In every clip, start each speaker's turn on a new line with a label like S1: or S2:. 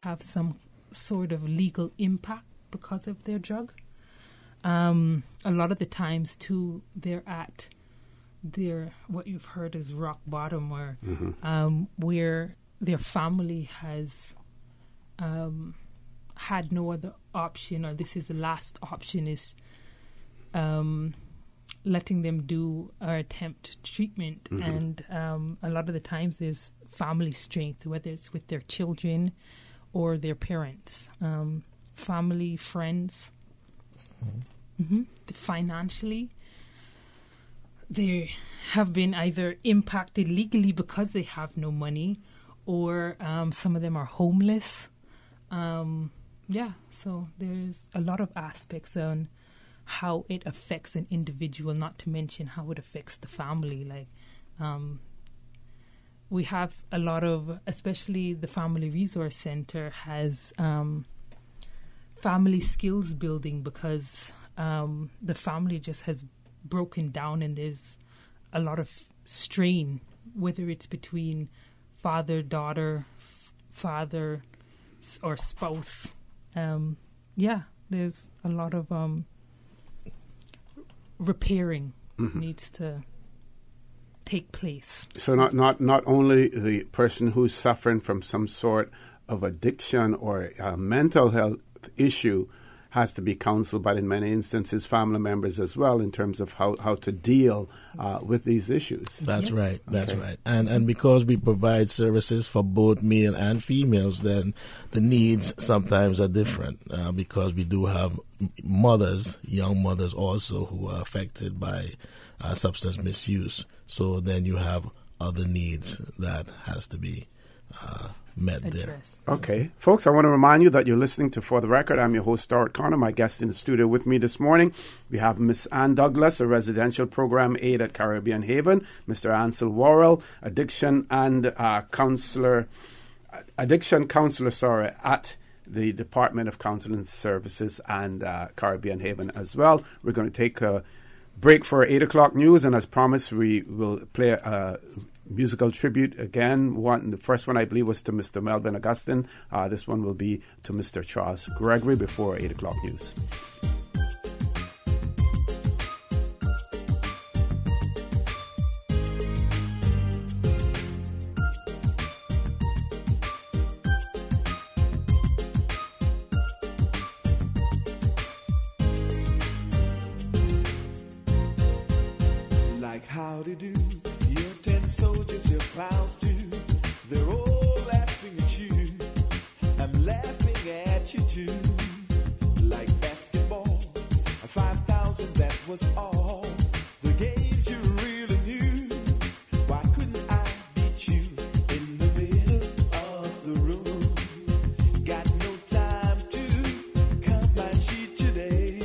S1: have some sort of legal impact because of their drug. A lot of the times, too, they're at what you've heard is rock bottom, or where their family has had no other option, or this is the last option, is letting them do or attempt treatment. And a lot of the times there's family strength, whether it's with their children or their parents, family, friends. Financially, they have been either impacted legally because they have no money, or some of them are homeless. So there's a lot of aspects on how it affects an individual, not to mention how it affects the family. Like, we have a lot of, especially the Family Resource Center has family skills building, because the family just has broken down, and there's a lot of strain, whether it's between father, daughter, father, or spouse. There's a lot of repairing needs to take place.
S2: So not only the person who's suffering from some sort of addiction or a mental health issue has to be counseled, but in many instances, family members as well, in terms of how to deal with these issues.
S3: That's right. That's right. And because we provide services for both male and females, then the needs sometimes are different, because we do have mothers, young mothers also, who are affected by substance misuse. So then you have other needs that has to be met addressed there.
S2: Okay. Folks, I want to remind you that you're listening to For the Record. I'm your host, Stuart Connor. My guest in the studio with me this morning, we have Miss Ann Douglas, a residential program aide at Caribbean Haven, Mr. Ansel Worrell, addiction counselor at the Department of Counseling Services and Caribbean Haven as well. We're going to take a break for 8 o'clock news, and as promised, we will play a musical tribute again. The first one, I believe, was to Mr. Melvin Augustine. This one will be to Mr. Charles Gregory before 8 o'clock news.
S4: Like howdy do, your 10 soldiers, your clowns too. They're all laughing at you. I'm laughing at you too. Like basketball, 5,000, that was all. The games you really knew. Why couldn't I beat you in the middle of the room? Got no time to count my sheet today.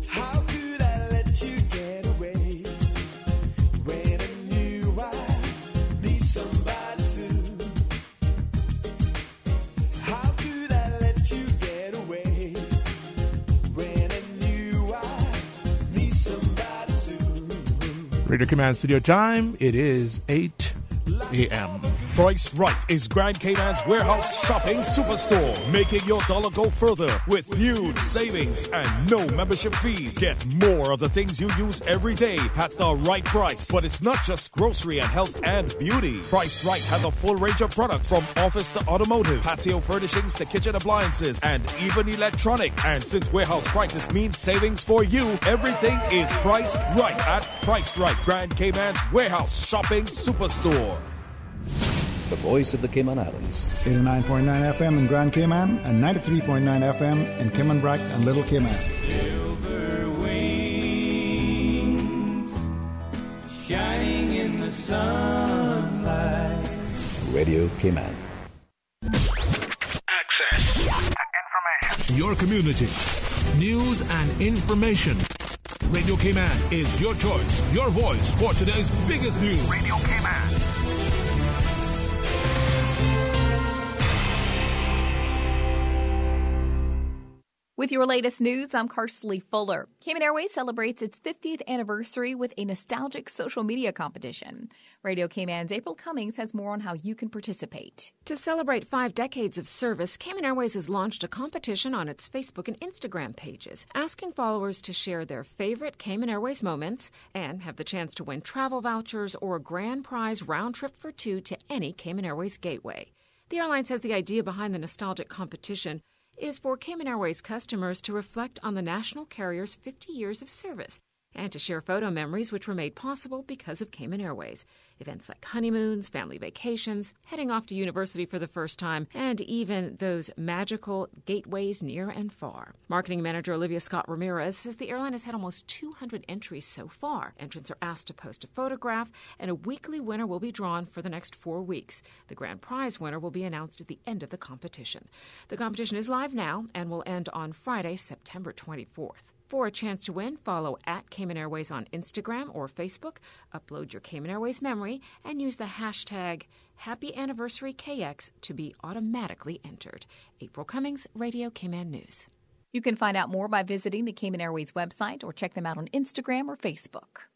S4: How could I let you get away when I knew I need somebody soon? How could I let you get away when I knew I need somebody soon?
S5: Radio Command Studio time. It is 8 a.m.
S6: Price Right is Grand Cayman's warehouse shopping superstore, making your dollar go further with huge savings and no membership fees. Get more of the things you use every day at the right price. But it's not just grocery and health and beauty. Price Right has a full range of products from office to automotive, patio furnishings to kitchen appliances, and even electronics. And since warehouse prices mean savings for you, everything is priced right at Price Right, Grand Cayman's warehouse shopping superstore.
S7: The voice of the Cayman Islands.
S8: 89.9 FM in Grand Cayman and 93.9 FM in Cayman Brac and Little Cayman.
S9: Silver wings shining in the sunlight.
S7: Radio Cayman.
S10: Access and information.
S5: Your community. News and information. Radio Cayman is your choice, your voice for today's biggest news.
S10: Radio Cayman.
S11: With your latest news, I'm Karsley Fuller. Cayman Airways celebrates its 50th anniversary with a nostalgic social media competition. Radio Cayman's April Cummings has more on how you can participate.
S12: To celebrate 5 decades of service, Cayman Airways has launched a competition on its Facebook and Instagram pages, asking followers to share their favorite Cayman Airways moments and have the chance to win travel vouchers or a grand prize round trip for 2 to any Cayman Airways gateway. The airline says the idea behind the nostalgic competition is for Cayman Airways customers to reflect on the national carrier's 50 years of service and to share photo memories which were made possible because of Cayman Airways. Events like honeymoons, family vacations, heading off to university for the first time, and even those magical gateways near and far. Marketing manager Olivia Scott Ramirez says the airline has had almost 200 entries so far. Entrants are asked to post a photograph, and a weekly winner will be drawn for the next 4 weeks. The grand prize winner will be announced at the end of the competition. The competition is live now and will end on Friday, September 24th. For a chance to win, follow at Cayman Airways on Instagram or Facebook, upload your Cayman Airways memory, and use the hashtag HappyAnniversaryKX to be automatically entered. April Cummings, Radio Cayman News.
S11: You can find out more by visiting the Cayman Airways website or check them out on Instagram or Facebook.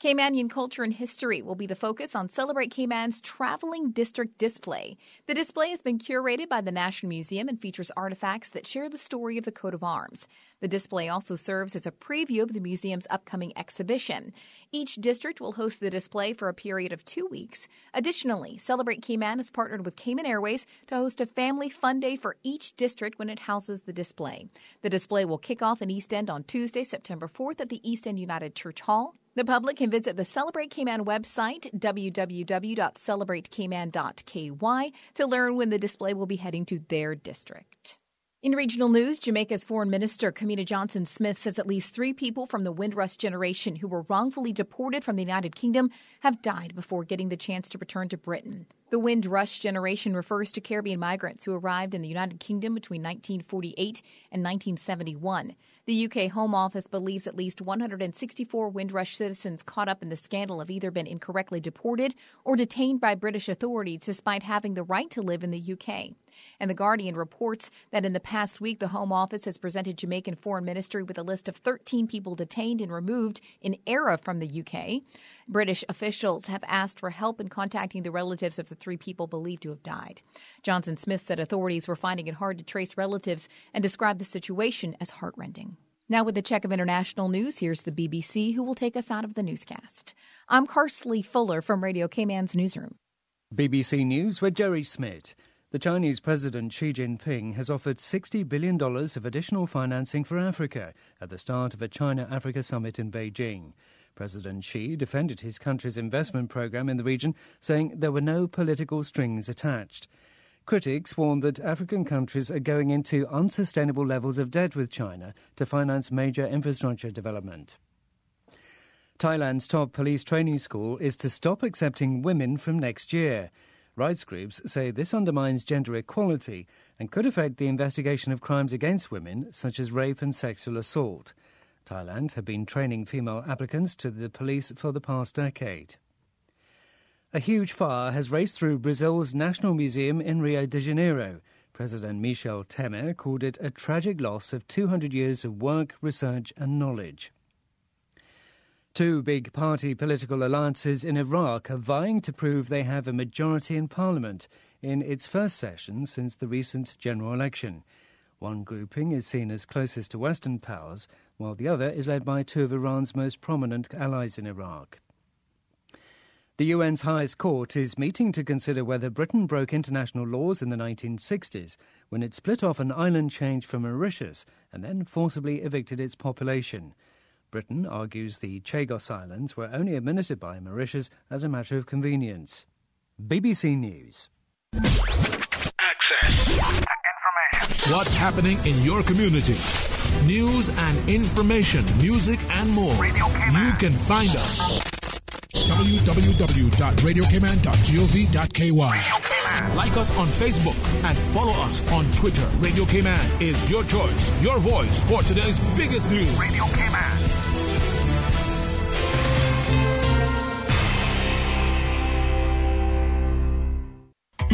S11: Caymanian culture and history will be the focus on Celebrate Cayman's Traveling District Display. The display has been curated by the National Museum and features artifacts that share the story of the coat of arms. The display also serves as a preview of the museum's upcoming exhibition. Each district will host the display for a period of 2 weeks. Additionally, Celebrate Cayman has partnered with Cayman Airways to host a family fun day for each district when it houses the display. The display will kick off in East End on Tuesday, September 4th at the East End United Church Hall. The public can visit the Celebrate Cayman website, www.celebratecayman.ky, to learn when the display will be heading to their district. In regional news, Jamaica's Foreign Minister Kamina Johnson-Smith says at least 3 people from the Windrush generation who were wrongfully deported from the United Kingdom have died before getting the chance to return to Britain. The Windrush generation refers to Caribbean migrants who arrived in the United Kingdom between 1948 and 1971. The UK Home Office believes at least 164 Windrush citizens caught up in the scandal have either been incorrectly deported or detained by British authorities despite having the right to live in the UK. And The Guardian reports that in the past week, the Home Office has presented Jamaican Foreign Ministry with a list of 13 people detained and removed in error from the UK. British officials have asked for help in contacting the relatives of the 3 people believed to have died. Johnson-Smith said authorities were finding it hard to trace relatives and described the situation as heartrending. Now with a check of international news, here's the BBC, who will take us out of the newscast. I'm Karsley Fuller from Radio Cayman's newsroom.
S13: BBC News with Jerry Smith. The Chinese President Xi Jinping has offered $60 billion of additional financing for Africa at the start of a China-Africa summit in Beijing. President Xi defended his country's investment program in the region, saying there were no political strings attached. Critics warned that African countries are going into unsustainable levels of debt with China to finance major infrastructure development. Thailand's top police training school is to stop accepting women from next year. Rights groups say this undermines gender equality and could affect the investigation of crimes against women, such as rape and sexual assault. Thailand had been training female applicants to the police for the past decade. A huge fire has raced through Brazil's National Museum in Rio de Janeiro. President Michel Temer called it a tragic loss of 200 years of work, research and knowledge. 2 big party political alliances in Iraq are vying to prove they have a majority in parliament in its first session since the recent general election. One grouping is seen as closest to Western powers, while the other is led by 2 of Iran's most prominent allies in Iraq. The UN's highest court is meeting to consider whether Britain broke international laws in the 1960s when it split off an island chain from Mauritius and then forcibly evicted its population. Britain argues the Chagos Islands were only administered by Mauritius as a matter of convenience. BBC News.
S10: Access to information.
S5: What's happening in your community? News and information, music and more.
S10: Radio Cayman.
S5: You can find us. www.radiocayman.gov.ky. Like us on Facebook and follow us on Twitter. Radio Cayman is your choice, your voice for today's biggest news.
S10: Radio Cayman.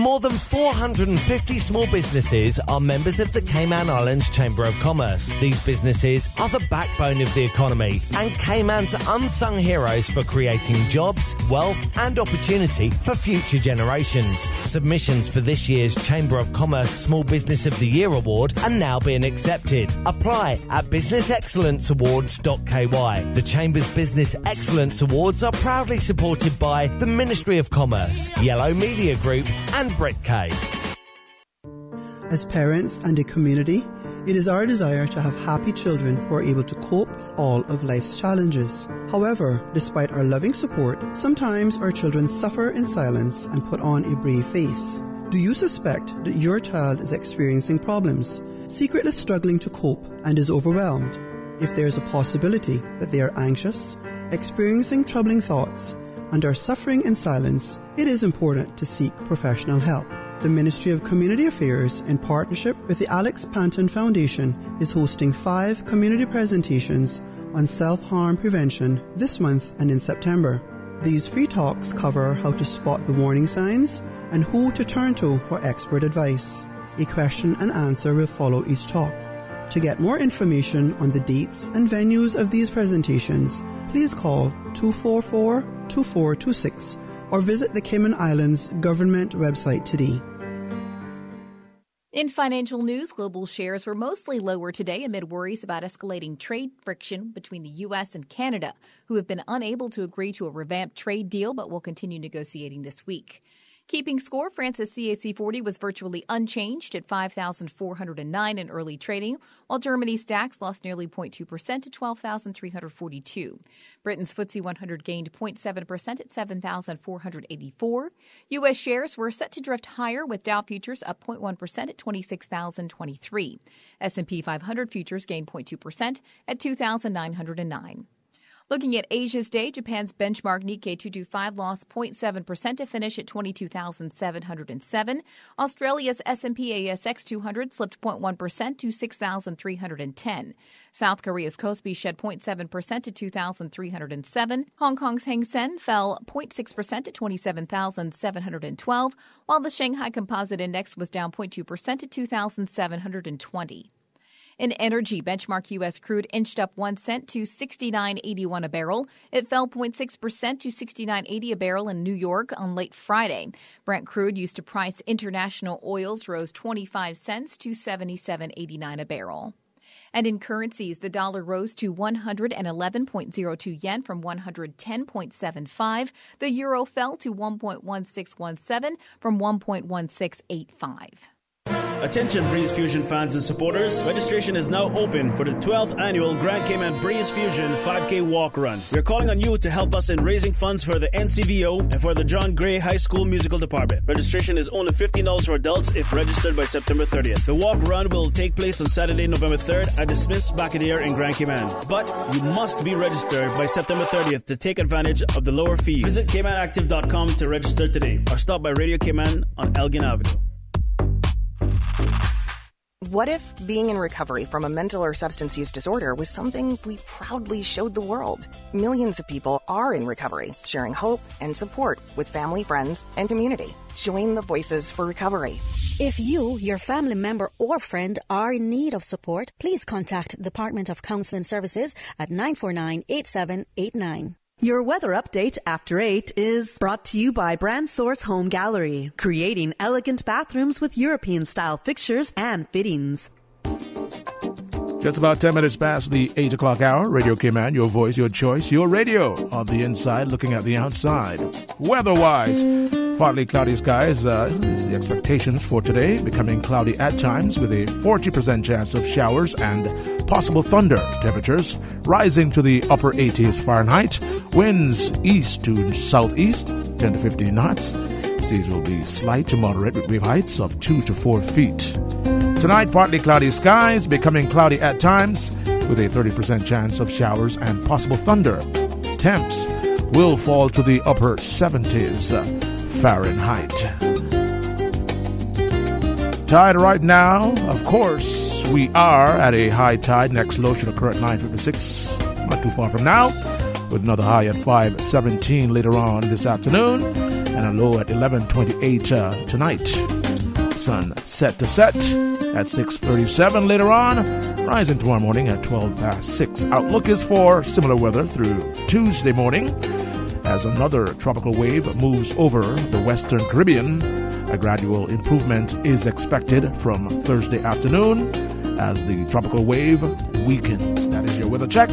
S14: More than 450 small businesses are members of the Cayman Islands Chamber of Commerce. These businesses are the backbone of the economy and Cayman's unsung heroes for creating jobs, wealth and opportunity for future generations. Submissions for this year's Chamber of Commerce Small Business of the Year Award are now being accepted. Apply at businessexcellenceawards.ky. The Chamber's Business Excellence Awards are proudly supported by the Ministry of Commerce, Yellow Media Group and Brit-K.
S15: As parents and a community, it is our desire to have happy children who are able to cope with all of life's challenges. However, despite our loving support, sometimes our children suffer in silence and put on a brave face. Do you suspect that your child is experiencing problems, secretly struggling to cope and is overwhelmed? If there is a possibility that they are anxious, experiencing troubling thoughts, and are suffering in silence, it is important to seek professional help. The Ministry of Community Affairs, in partnership with the Alex Panton Foundation, is hosting 5 community presentations on self-harm prevention this month and in September. These free talks cover how to spot the warning signs and who to turn to for expert advice. A question and answer will follow each talk. To get more information on the dates and venues of these presentations, please call 244-2426 or visit the Cayman Islands government website today.
S11: In financial news, global shares were mostly lower today amid worries about escalating trade friction between the U.S. and Canada, who have been unable to agree to a revamped trade deal but will continue negotiating this week. Keeping score, France's CAC 40 was virtually unchanged at 5,409 in early trading, while Germany's DAX lost nearly 0.2% to 12,342. Britain's FTSE 100 gained 0.7% at 7,484. U.S. shares were set to drift higher, with Dow futures up 0.1% at 26,023. S&P 500 futures gained 0.2% at 2,909. Looking at Asia's day, Japan's benchmark Nikkei 225 lost 0.7% to finish at 22,707. Australia's S&P ASX 200 slipped 0.1% to 6,310. South Korea's Kospi shed 0.7% to 2,307. Hong Kong's Hang Seng fell 0.6% to 27,712, while the Shanghai Composite Index was down 0.2% to 2,720. In energy, benchmark U.S. crude inched up 1 cent to $69.81 a barrel. It fell 0.6% to $69.80 a barrel in New York on late Friday. Brent crude used to price international oils rose 25 cents to $77.89 a barrel. And in currencies, the dollar rose to 111.02 yen from 110.75. The euro fell to 1.1617 from 1.1685.
S16: Attention Breeze Fusion fans and supporters, registration is now open for the 12th annual Grand Cayman Breeze Fusion 5K Walk Run. We are calling on you to help us in raising funds for the NCVO and for the John Gray High School Musical Department. Registration is only $15 for adults if registered by September 30th. The walk run will take place on Saturday, November 3rd at the Smiths Bacadere in Grand Cayman. But you must be registered by September 30th to take advantage of the lower fee. Visit CaymanActive.com to register today or stop by Radio Cayman on Elgin Avenue.
S17: What if being in recovery from a mental or substance use disorder was something we proudly showed the world? Millions of people are in recovery, sharing hope and support with family, friends, and community. Join the Voices for Recovery.
S18: If you, your family member, or friend are in need of support, please contact Department of Counseling Services at 949-8789.
S19: Your weather update after 8 is brought to you by Brand Source Home Gallery, creating elegant bathrooms with European-style fixtures and fittings.
S5: Just about 10 minutes past the 8 o'clock hour. Radio Cayman, your voice, your choice, your radio. On the inside, looking at the outside. Weather-wise, partly cloudy skies is the expectations for today. Becoming cloudy at times with a 40% chance of showers and possible thunder. Temperatures rising to the upper 80s Fahrenheit. Winds east to southeast, 10 to 15 knots. Seas will be slight to moderate with wave heights of 2 to 4 feet. Tonight, partly cloudy skies, becoming cloudy at times with a 30% chance of showers and possible thunder. Temps will fall to the upper 70s Fahrenheit. Tide right now, of course, we are at a high tide. Next low should occur at 9:56, not too far from now, with another high at 5:17 later on this afternoon. and a low at 11:28 tonight. Sun set to set at 6:37 later on, rising tomorrow morning at 6:12. Outlook is for similar weather through Tuesday morning as another tropical wave moves over the Western Caribbean. A gradual improvement is expected from Thursday afternoon as the tropical wave weakens. That is your weather check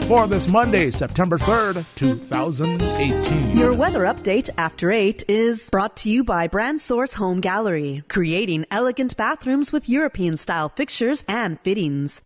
S5: for this Monday, September 3rd, 2018.
S19: Your weather update after 8 is brought to you by Brand Source Home Gallery, creating elegant bathrooms with European-style fixtures and fittings.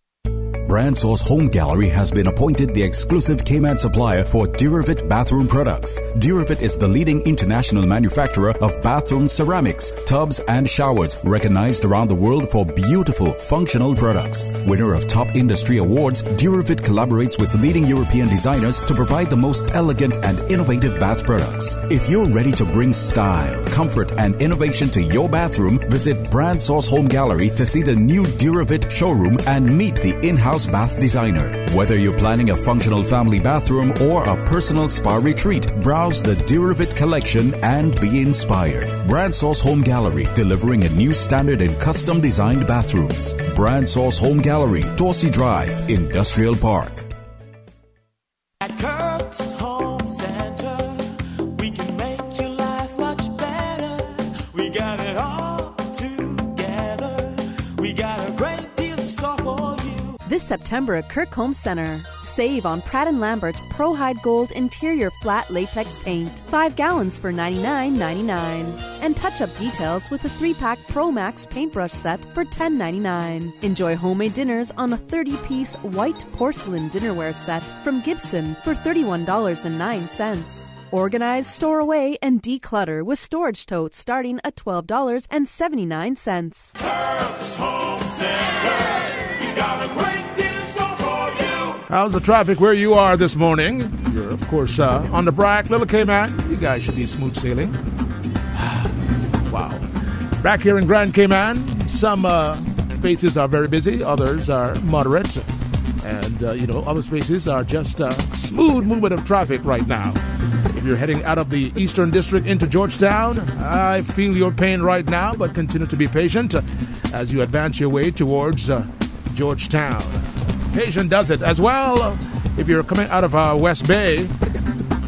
S7: Brand Source Home Gallery has been appointed the exclusive Cayman supplier for Duravit bathroom products. Duravit is the leading international manufacturer of bathroom ceramics, tubs, and showers, recognized around the world for beautiful, functional products. Winner of top industry awards, Duravit collaborates with leading European designers to provide the most elegant and innovative bath products. If you're ready to bring style, comfort, and innovation to your bathroom, visit Brand Source Home Gallery to see the new Duravit showroom and meet the in-house bath designer. Whether you're planning a functional family bathroom or a personal spa retreat, browse the Duravit collection and be inspired. Brand Source Home Gallery, delivering a new standard in custom designed bathrooms. Brand Source Home Gallery, Dorsey Drive, Industrial Park.
S4: At Kirk's Home Center, we can make your life much better. We got it all together. We got a great deal in store for you.
S19: This September at Kirk Home Center, save on Pratt & Lambert Pro Hide Gold Interior Flat Latex Paint, 5 gallons for $99.99. And touch-up details with a 3-pack Pro Max paintbrush set for $10.99. Enjoy homemade dinners on a 30-piece white porcelain dinnerware set from Gibson for $31.09. Organize, store away, and declutter with storage totes starting at $12.79.
S4: Kirk's Home Center, we got a great deal in store for you.
S5: How's the traffic where you are this morning? You're, of course, on the Brack, Little Cayman. You guys should be smooth sailing. Wow. Back here in Grand Cayman, some spaces are very busy, others are moderate. And, other spaces are just smooth movement of traffic right now. If you're heading out of the Eastern District into Georgetown, I feel your pain right now, but continue to be patient as you advance your way towards Georgetown. Patient does it as well. If you're coming out of West Bay,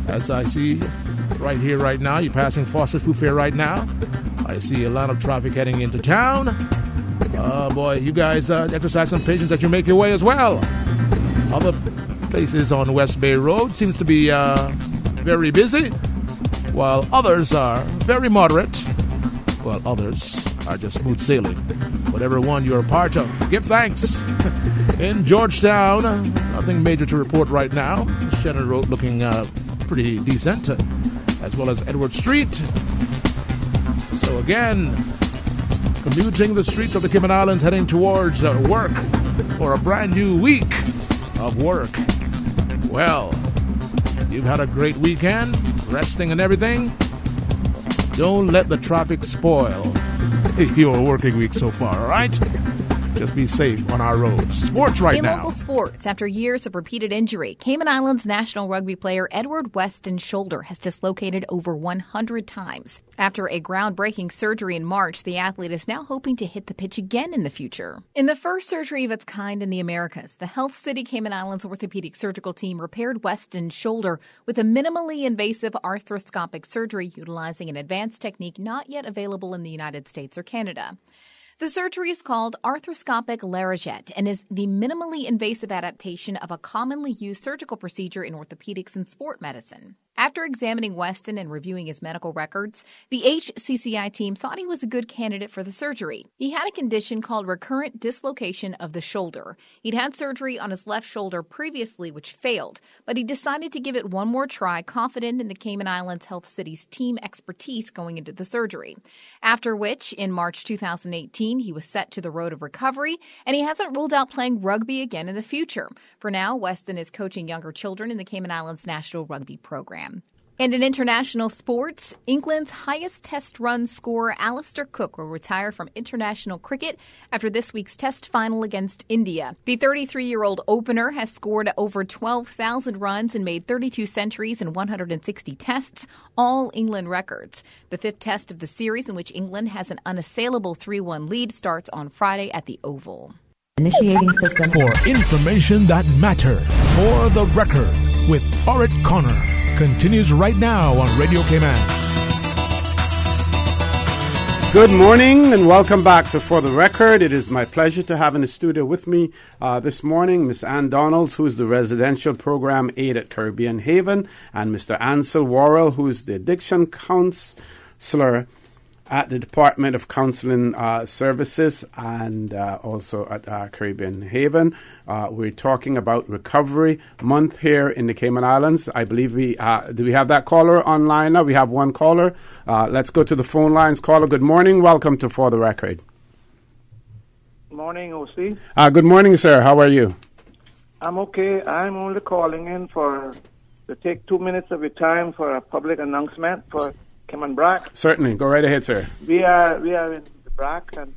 S5: as I see right here, right now, you're passing Foster Food Fair right now. I see a lot of traffic heading into town. Boy, you guys exercise some patience as you make your way as well. Other places on West Bay Road seems to be very busy, while others are very moderate, while others are just smooth sailing. Whatever one you're a part of, give thanks. In Georgetown, nothing major to report right now. Shannon Road looking pretty decent, as well as Edward Street. So again, commuting the streets of the Cayman Islands, heading towards work for a brand new week of work. Well, you've had a great weekend, resting and everything. Don't let the traffic spoil your working week so far, all right? Just be safe on our roads. Sports right now.
S11: In local sports, after years of repeated injury, Cayman Islands national rugby player Edward Weston's shoulder has dislocated over 100 times. After a groundbreaking surgery in March, the athlete is now hoping to hit the pitch again in the future. In the first surgery of its kind in the Americas, the Health City Cayman Islands orthopedic surgical team repaired Weston's shoulder with a minimally invasive arthroscopic surgery utilizing an advanced technique not yet available in the United States or Canada. The surgery is called arthroscopic Larijet and is the minimally invasive adaptation of a commonly used surgical procedure in orthopedics and sport medicine. After examining Weston and reviewing his medical records, the HCCI team thought he was a good candidate for the surgery. He had a condition called recurrent dislocation of the shoulder. He'd had surgery on his left shoulder previously, which failed, but he decided to give it one more try, confident in the Cayman Islands Health City's team expertise going into the surgery. After which, in March 2018, he was set to the road of recovery, and he hasn't ruled out playing rugby again in the future. For now, Weston is coaching younger children in the Cayman Islands National Rugby Program. And in international sports, England's highest test run scorer Alistair Cook will retire from international cricket after this week's test final against India. The 33-year-old opener has scored over 12,000 runs and made 32 centuries in 160 tests, all England records. The fifth test of the series, in which England has an unassailable 3-1 lead, starts on Friday at the Oval.
S20: Initiating system.
S5: For information that matters. For the record, with Orit Connor. Continues right now on Radio Cayman.
S2: Good morning and welcome back to For the Record. It is my pleasure to have in the studio with me this morning Miss Ann Donalds, who is the residential program aide at Caribbean Haven, and Mr. Ansel Worrell, who is the addiction counselor at the Department of Counseling Services and also at Caribbean Haven. We're talking about Recovery Month here in the Cayman Islands. I believe we have that caller online now? We have one caller. Let's go to the phone lines. Caller, good morning. Welcome to For the Record.
S21: Morning, OC.
S2: Good morning, sir. How are you?
S21: I'm okay. I'm only calling in to take 2 minutes of your time for a public announcement for Cayman Brac.
S2: Certainly. Go right ahead, sir.
S21: We are in the Brac and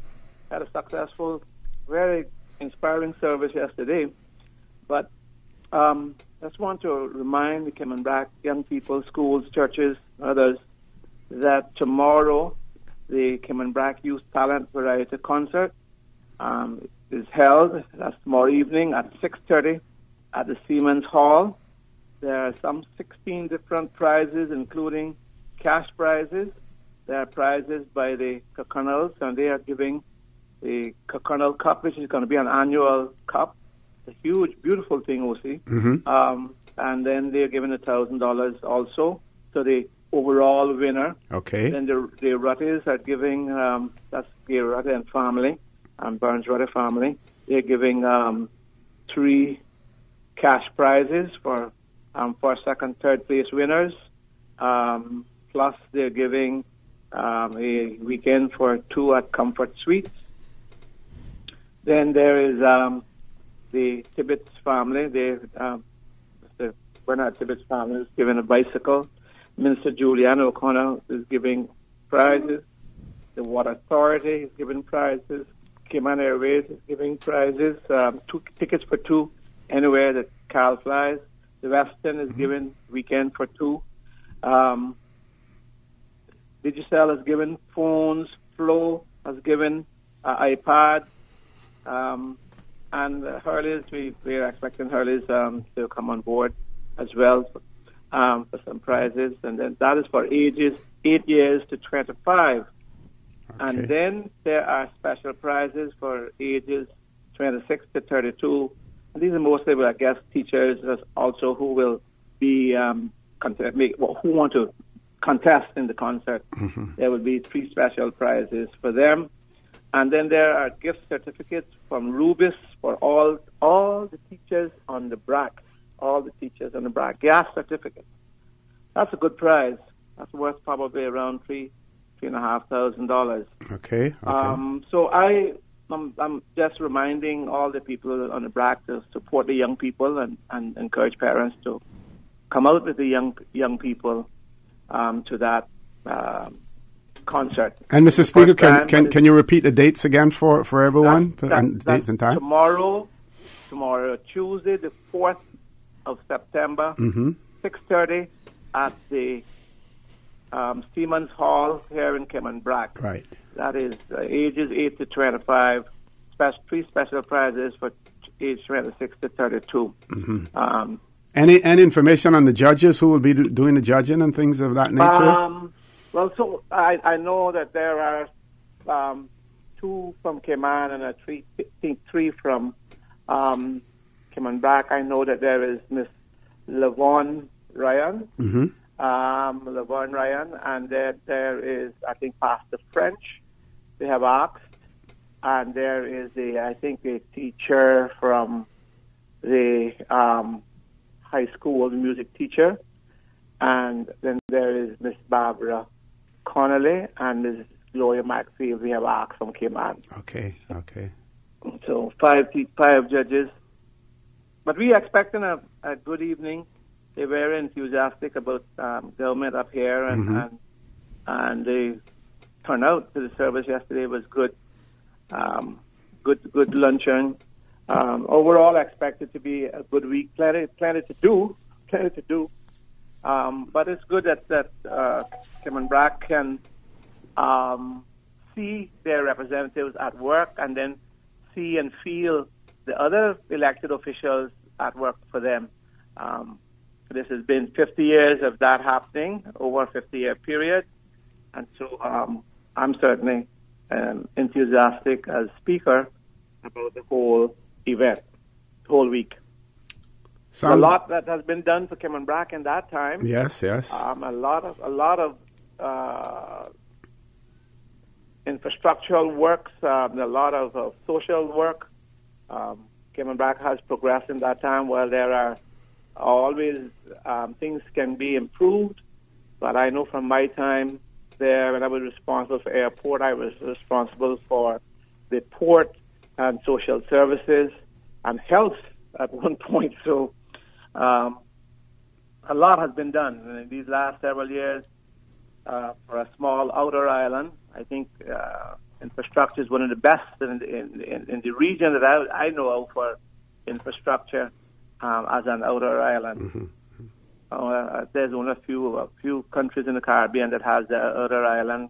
S21: had a successful, very inspiring service yesterday. But I just want to remind the Cayman Brac young people, schools, churches, others, that tomorrow the Cayman Brac Youth Talent Variety Concert is held. That's tomorrow evening at 6:30 at the Siemens Hall. There are some 16 different prizes, including cash prizes. There are prizes by the Coconals, and they are giving the Coconal Cup, which is going to be an annual cup. It's a huge, beautiful thing, OC.
S2: Mm-hmm.
S21: And then they're giving $1,000 also to the overall winner.
S2: Okay.
S21: Then the Rutties are giving, that's Gay Rutte and family, and Burns Rutte family. They're giving 3 cash prizes for first, second, third place winners. Plus, they're giving a weekend for 2 at Comfort Suites. Then there is the Tibbetts family. Mr. Bernard Tibbetts family is giving a bicycle. Minister Julianne O'Connor is giving prizes. The Water Authority is giving prizes. Cayman Airways is giving prizes. 2 tickets for 2 anywhere that Cal flies. The Western is giving weekend for 2. Digicel has given phones. Flo has given iPad. And Hurley's, we are expecting Hurley's to come on board as well for some prizes. And then that is for ages 8 years to 25. Okay. And then there are special prizes for ages 26 to 32. And these are mostly, I guess, teachers also who will be who want to contest in the concert. Mm-hmm. There will be 3 special prizes for them. And then there are gift certificates from Rubis for all the teachers on the BRAC. All the teachers on the BRAC. Gas certificates. That's a good prize. That's worth probably around $3,500.
S2: Okay.
S21: So I'm just reminding all the people on the BRAC to support the young people and encourage parents to come out with the young people to that concert.
S2: And Mr. Speaker, can you repeat the dates again for everyone? Dates and time?
S21: Tomorrow, Tuesday, the 4th of September, 6:30 at the Siemens Hall here in Cayman Brac.
S2: Right.
S21: That is ages 8 to 25. 3 special prizes for age 26 to 32.
S2: Mm-hmm. Any information on the judges who will be doing the judging and things of that nature?
S21: Well, so I know that there are 2 from Cayman and 3 from Cayman Brac. I know that there is Miss Lavon Ryan, Lavon Ryan, and there is, I think, Pastor French. They have asked, and there is a teacher from the high school, the music teacher, and then there is Miss Barbara Connolly and Miss Gloria Maxfield. We have asked from Cayman.
S2: Okay.
S21: So 5 judges, but we are expecting a good evening. they were enthusiastic about government up here, and the turnout to the service yesterday was good. Good luncheon. Overall, I expect it to be a good week. Plenty to do. But it's good that Cayman Brac can see their representatives at work and then see and feel the other elected officials at work for them. This has been 50 years of that happening over a 50-year period. And so I'm certainly enthusiastic as speaker about the whole event, the whole week. A lot that has been done for Cayman Brac in that time.
S2: Yes.
S21: A lot of infrastructural works, a lot of social work. Cayman Brac has progressed in that time. While there are always things can be improved, but I know from my time there, when I was responsible for airport, I was responsible for the port and social services and health at one point. So a lot has been done in these last several years for a small outer island. I think infrastructure is one of the best in the region that I know of for infrastructure as an outer island. There's only a few countries in the Caribbean that has the outer island.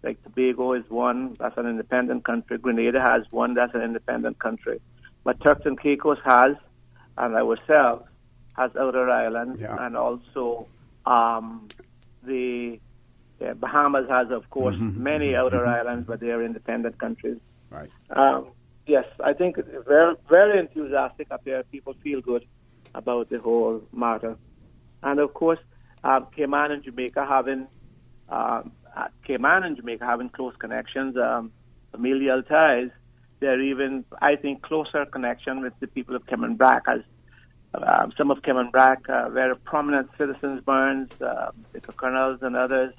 S21: Like Tobago is one, that's an independent country. Grenada has one, that's an independent country. But Turks and Caicos has, and ourselves has outer islands, and also the Bahamas has, of course, many outer islands, but they are independent countries.
S2: Right.
S21: Yes, I think very, very enthusiastic up there. People feel good about the whole matter. And of course, Cayman and Jamaica having close connections, familial ties. They're even, I think, closer connection with the people of Cayman Brac, as some of Cayman Brac, very prominent citizens, Burns, the Colonels and others,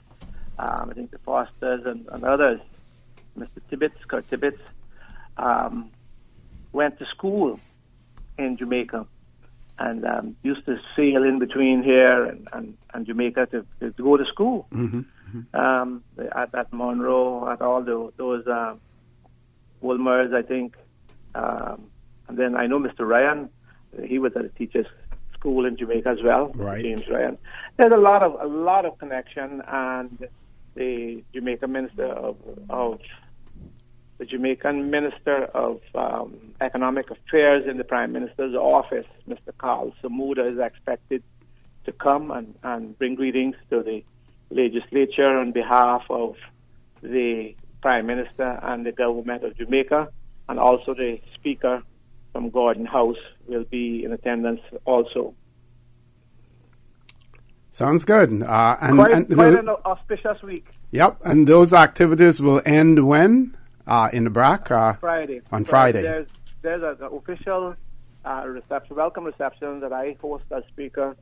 S21: I think the Fosters and others, Mr. Kurt Tibbetts, went to school in Jamaica and used to sail in between here and Jamaica to go to school. At Monroe, at all those Woolmers, I think. And then I know Mr. Ryan, he was at a teacher's school in Jamaica as well,
S2: right.
S21: James Ryan. There's a lot of connection, and the Jamaican Minister of Economic Affairs in the Prime Minister's office, Mr. Carl Samuda, is expected to come and bring greetings to the legislature on behalf of the Prime Minister and the government of Jamaica, and also the Speaker from Gordon House will be in attendance also.
S2: Sounds good.
S21: Quite an auspicious week.
S2: Yep, and those activities will end when? In the Brac?
S21: Friday.
S2: On Friday.
S21: There's an official welcome reception that I host as speaker,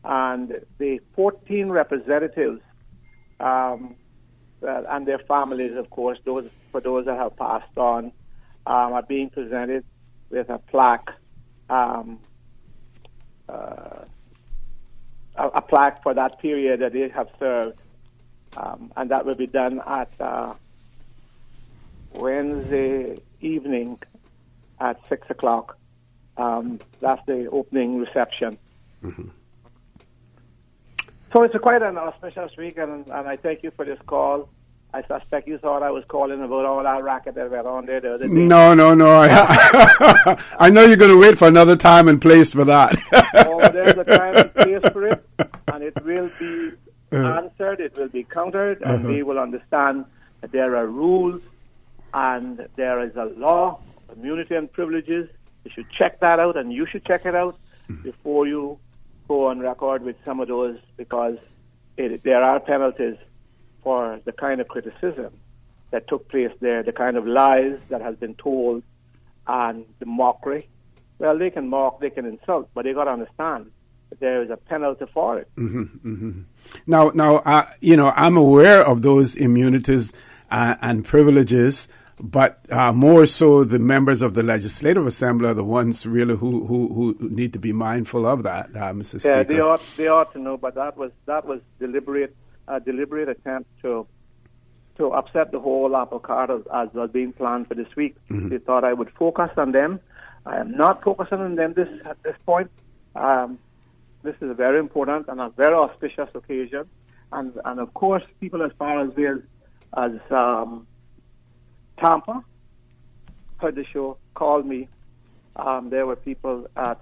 S21: and the 14 representatives and their families, of course, those that have passed on, are being presented with a plaque, a plaque for that period that they have served, and that will be done at Wednesday evening at 6:00. That's the opening reception. So it's quite an auspicious week, and I thank you for this call. I suspect you thought I was calling about all that racket that went on there the other day.
S2: No. I know you're going to wait for another time and place for that.
S21: There's a time and place for it, and it will be answered, it will be countered, and they will understand that there are rules and there is a law, immunity and privileges. You should check that out, and you should check it out before you go on record with some of those, because there are penalties for the kind of criticism that took place there, the kind of lies that has been told, and the mockery. Well, they can mock, they can insult, but they got to understand that there is a penalty for it.
S2: Now, I'm aware of those immunities and privileges, But more so, the members of the Legislative Assembly are the ones really who need to be mindful of that, Mr. Speaker.
S21: Yeah, they ought to know, but that was deliberate attempt to upset the whole apple cart as was being planned for this week.
S2: Mm-hmm.
S21: They thought I would focus on them. I am not focusing on them at this point. This is a very important and a very auspicious occasion, and of course, people as far as Tampa heard the show, called me. There were people at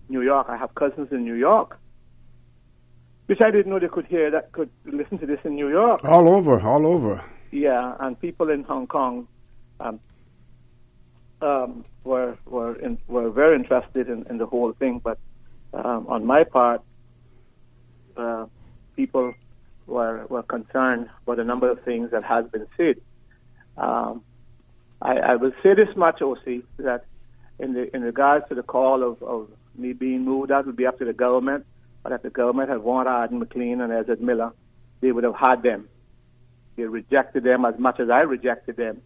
S21: New York. I have cousins in New York, which I didn't know they could hear, that could listen to this in New York.
S2: All over.
S21: Yeah, and people in Hong Kong were very interested in the whole thing. But on my part, people were concerned about a number of things that has been said. I will say this much, O.C., that in regards to the call of me being moved, that would be up to the government. But if the government had wanted Arden McLean and Ezra Miller, they would have had them. They rejected them as much as I rejected them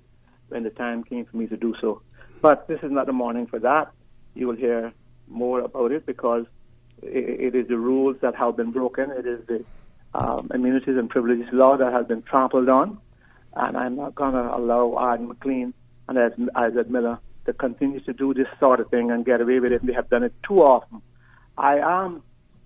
S21: when the time came for me to do so. But this is not the morning for that. You will hear more about it because it is the rules that have been broken. It is the immunities and privileges law that has been trampled on. And I'm not going to allow Arden McLean and Ezra Miller to continue to do this sort of thing and get away with it. They have done it too often. I am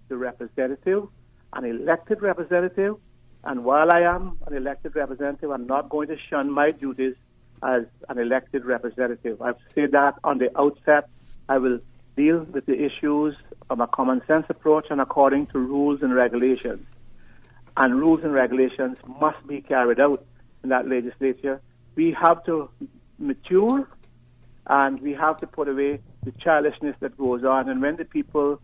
S21: the representative, an elected representative, and while I am an elected representative, I'm not going to shun my duties as an elected representative. I've said that on the outset. I will deal with the issues of a common sense approach and according to rules and regulations. And rules and regulations must be carried out in that legislature. We have to mature and we have to put away the childishness that goes on. And when the people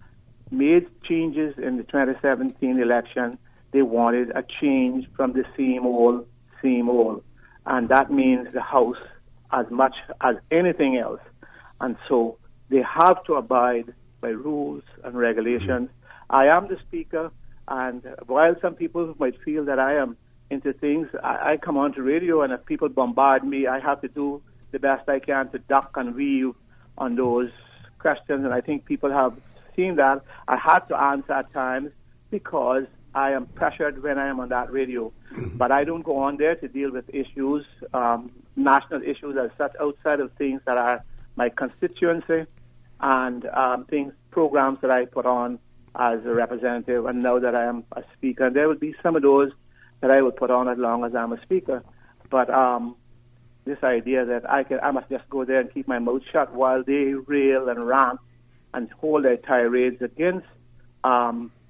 S21: made changes in the 2017 election, they wanted a change from the same old. And that means the House as much as anything else. And so they have to abide by rules and regulations. I am the Speaker, and while some people might feel that I am into things, I come onto radio, and if people bombard me, I have to do the best I can to duck and weave on those questions. And I think people have seen that. I had to answer at times because I am pressured when I am on that radio. But I don't go on there to deal with issues, national issues as such, outside of things that are my constituency and programs that I put on as a representative. And now that I am a speaker, and there will be some of those that I will put on as long as I'm a speaker. But this idea that I must just go there and keep my mouth shut while they rail and rant and hold their tirades against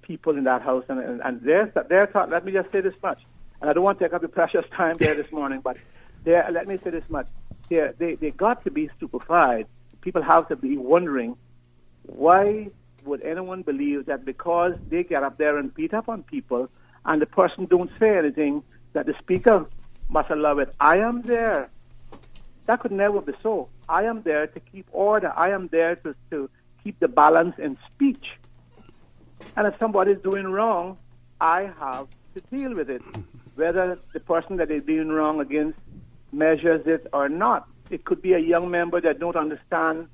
S21: people in that House and their thought. Let me just say this much, and I don't want to take up the precious time there this morning, but let me say this much. They got to be stupefied. People have to be wondering, why would anyone believe that because they get up there and beat up on people and the person don't say anything, that the Speaker must allow it? I am there. That could never be so. I am there to keep order. I am there to keep the balance in speech. And if somebody is doing wrong, I have to deal with it, whether the person that is doing wrong against measures it or not. It could be a young member that don't understand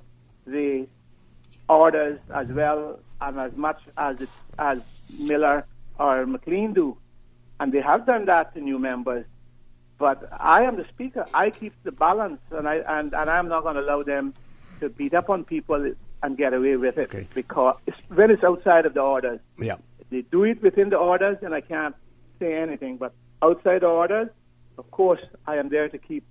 S21: the orders as well and as much as Miller or McLean do. And they have done that to new members. But I am the Speaker. I keep the balance, and I'm not going to allow them to beat up on people and get away with it, because when it's outside of the orders.
S2: Yeah.
S21: They do it within the orders, and I can't say anything. But outside the orders, of course, I am there to keep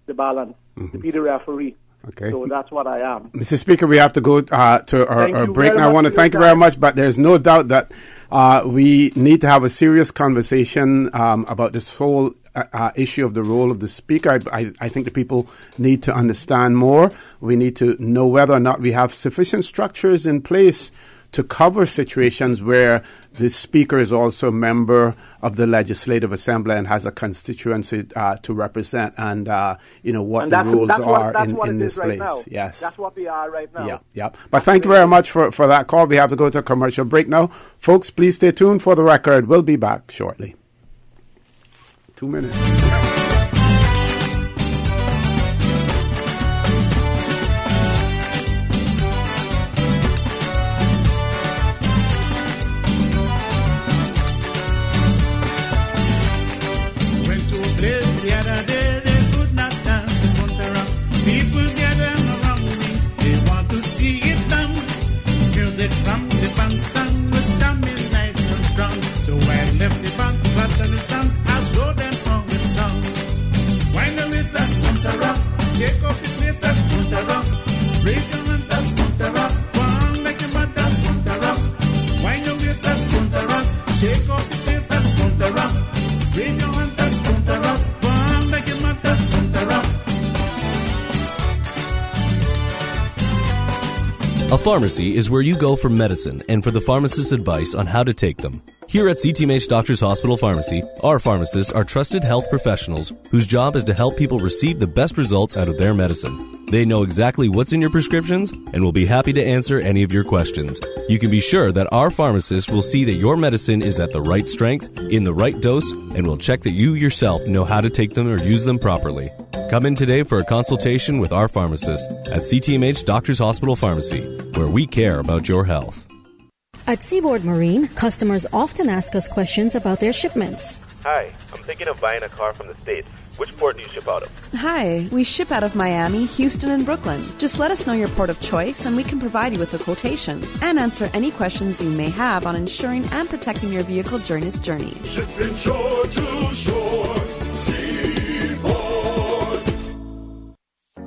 S21: the balance, to be the referee.
S2: Okay.
S21: So that's what I am.
S2: Mr. Speaker, we have to go to our break now. I want to thank you very much, but there's no doubt that we need to have a serious conversation about this whole issue of the role of the Speaker. I think the people need to understand more. We need to know whether or not we have sufficient structures in place to cover situations where the Speaker is also a member of the Legislative Assembly and has a constituency to represent, and what the rules are in this place.
S21: Right,
S2: yes,
S21: that's what we are right now.
S2: Yeah. But thank you very much for that call. We have to go to a commercial break now, folks. Please stay tuned for the record. We'll be back shortly. 2 minutes.
S20: People gather around me, they want to see it done. Music from the bandstand was standing nice and strong. So I left the bank, flat on the sun, I go them on the song. Why no it's a Punta Rock? Take off the place that's Punta Rock. Raise your hands that's Punta Rock. One like your mother that's Punta Rock. Why no it's that's Punta Rock? Take off the place that's Punta Rock. Raise your hands that's Punta Rock. One like your mother that's Punta Rock.
S22: A pharmacy is where you go for medicine and for the pharmacist's advice on how to take them. Here at CTMH Doctors Hospital Pharmacy, our pharmacists are trusted health professionals whose job is to help people receive the best results out of their medicine. They know exactly what's in your prescriptions and will be happy to answer any of your questions. You can be sure that our pharmacists will see that your medicine is at the right strength, in the right dose, and will check that you yourself know how to take them or use them properly. Come in today for a consultation with our pharmacist at CTMH Doctors Hospital Pharmacy, where we care about your health.
S18: At Seaboard Marine, customers often ask us questions about their shipments.
S23: Hi, I'm thinking of buying a car from the States. Which port do you ship out of?
S24: Hi, we ship out of Miami, Houston, and Brooklyn. Just let us know your port of choice and we can provide you with a quotation and answer any questions you may have on ensuring and protecting your vehicle during its journey.
S4: Shipping shore to shore, Seaboard.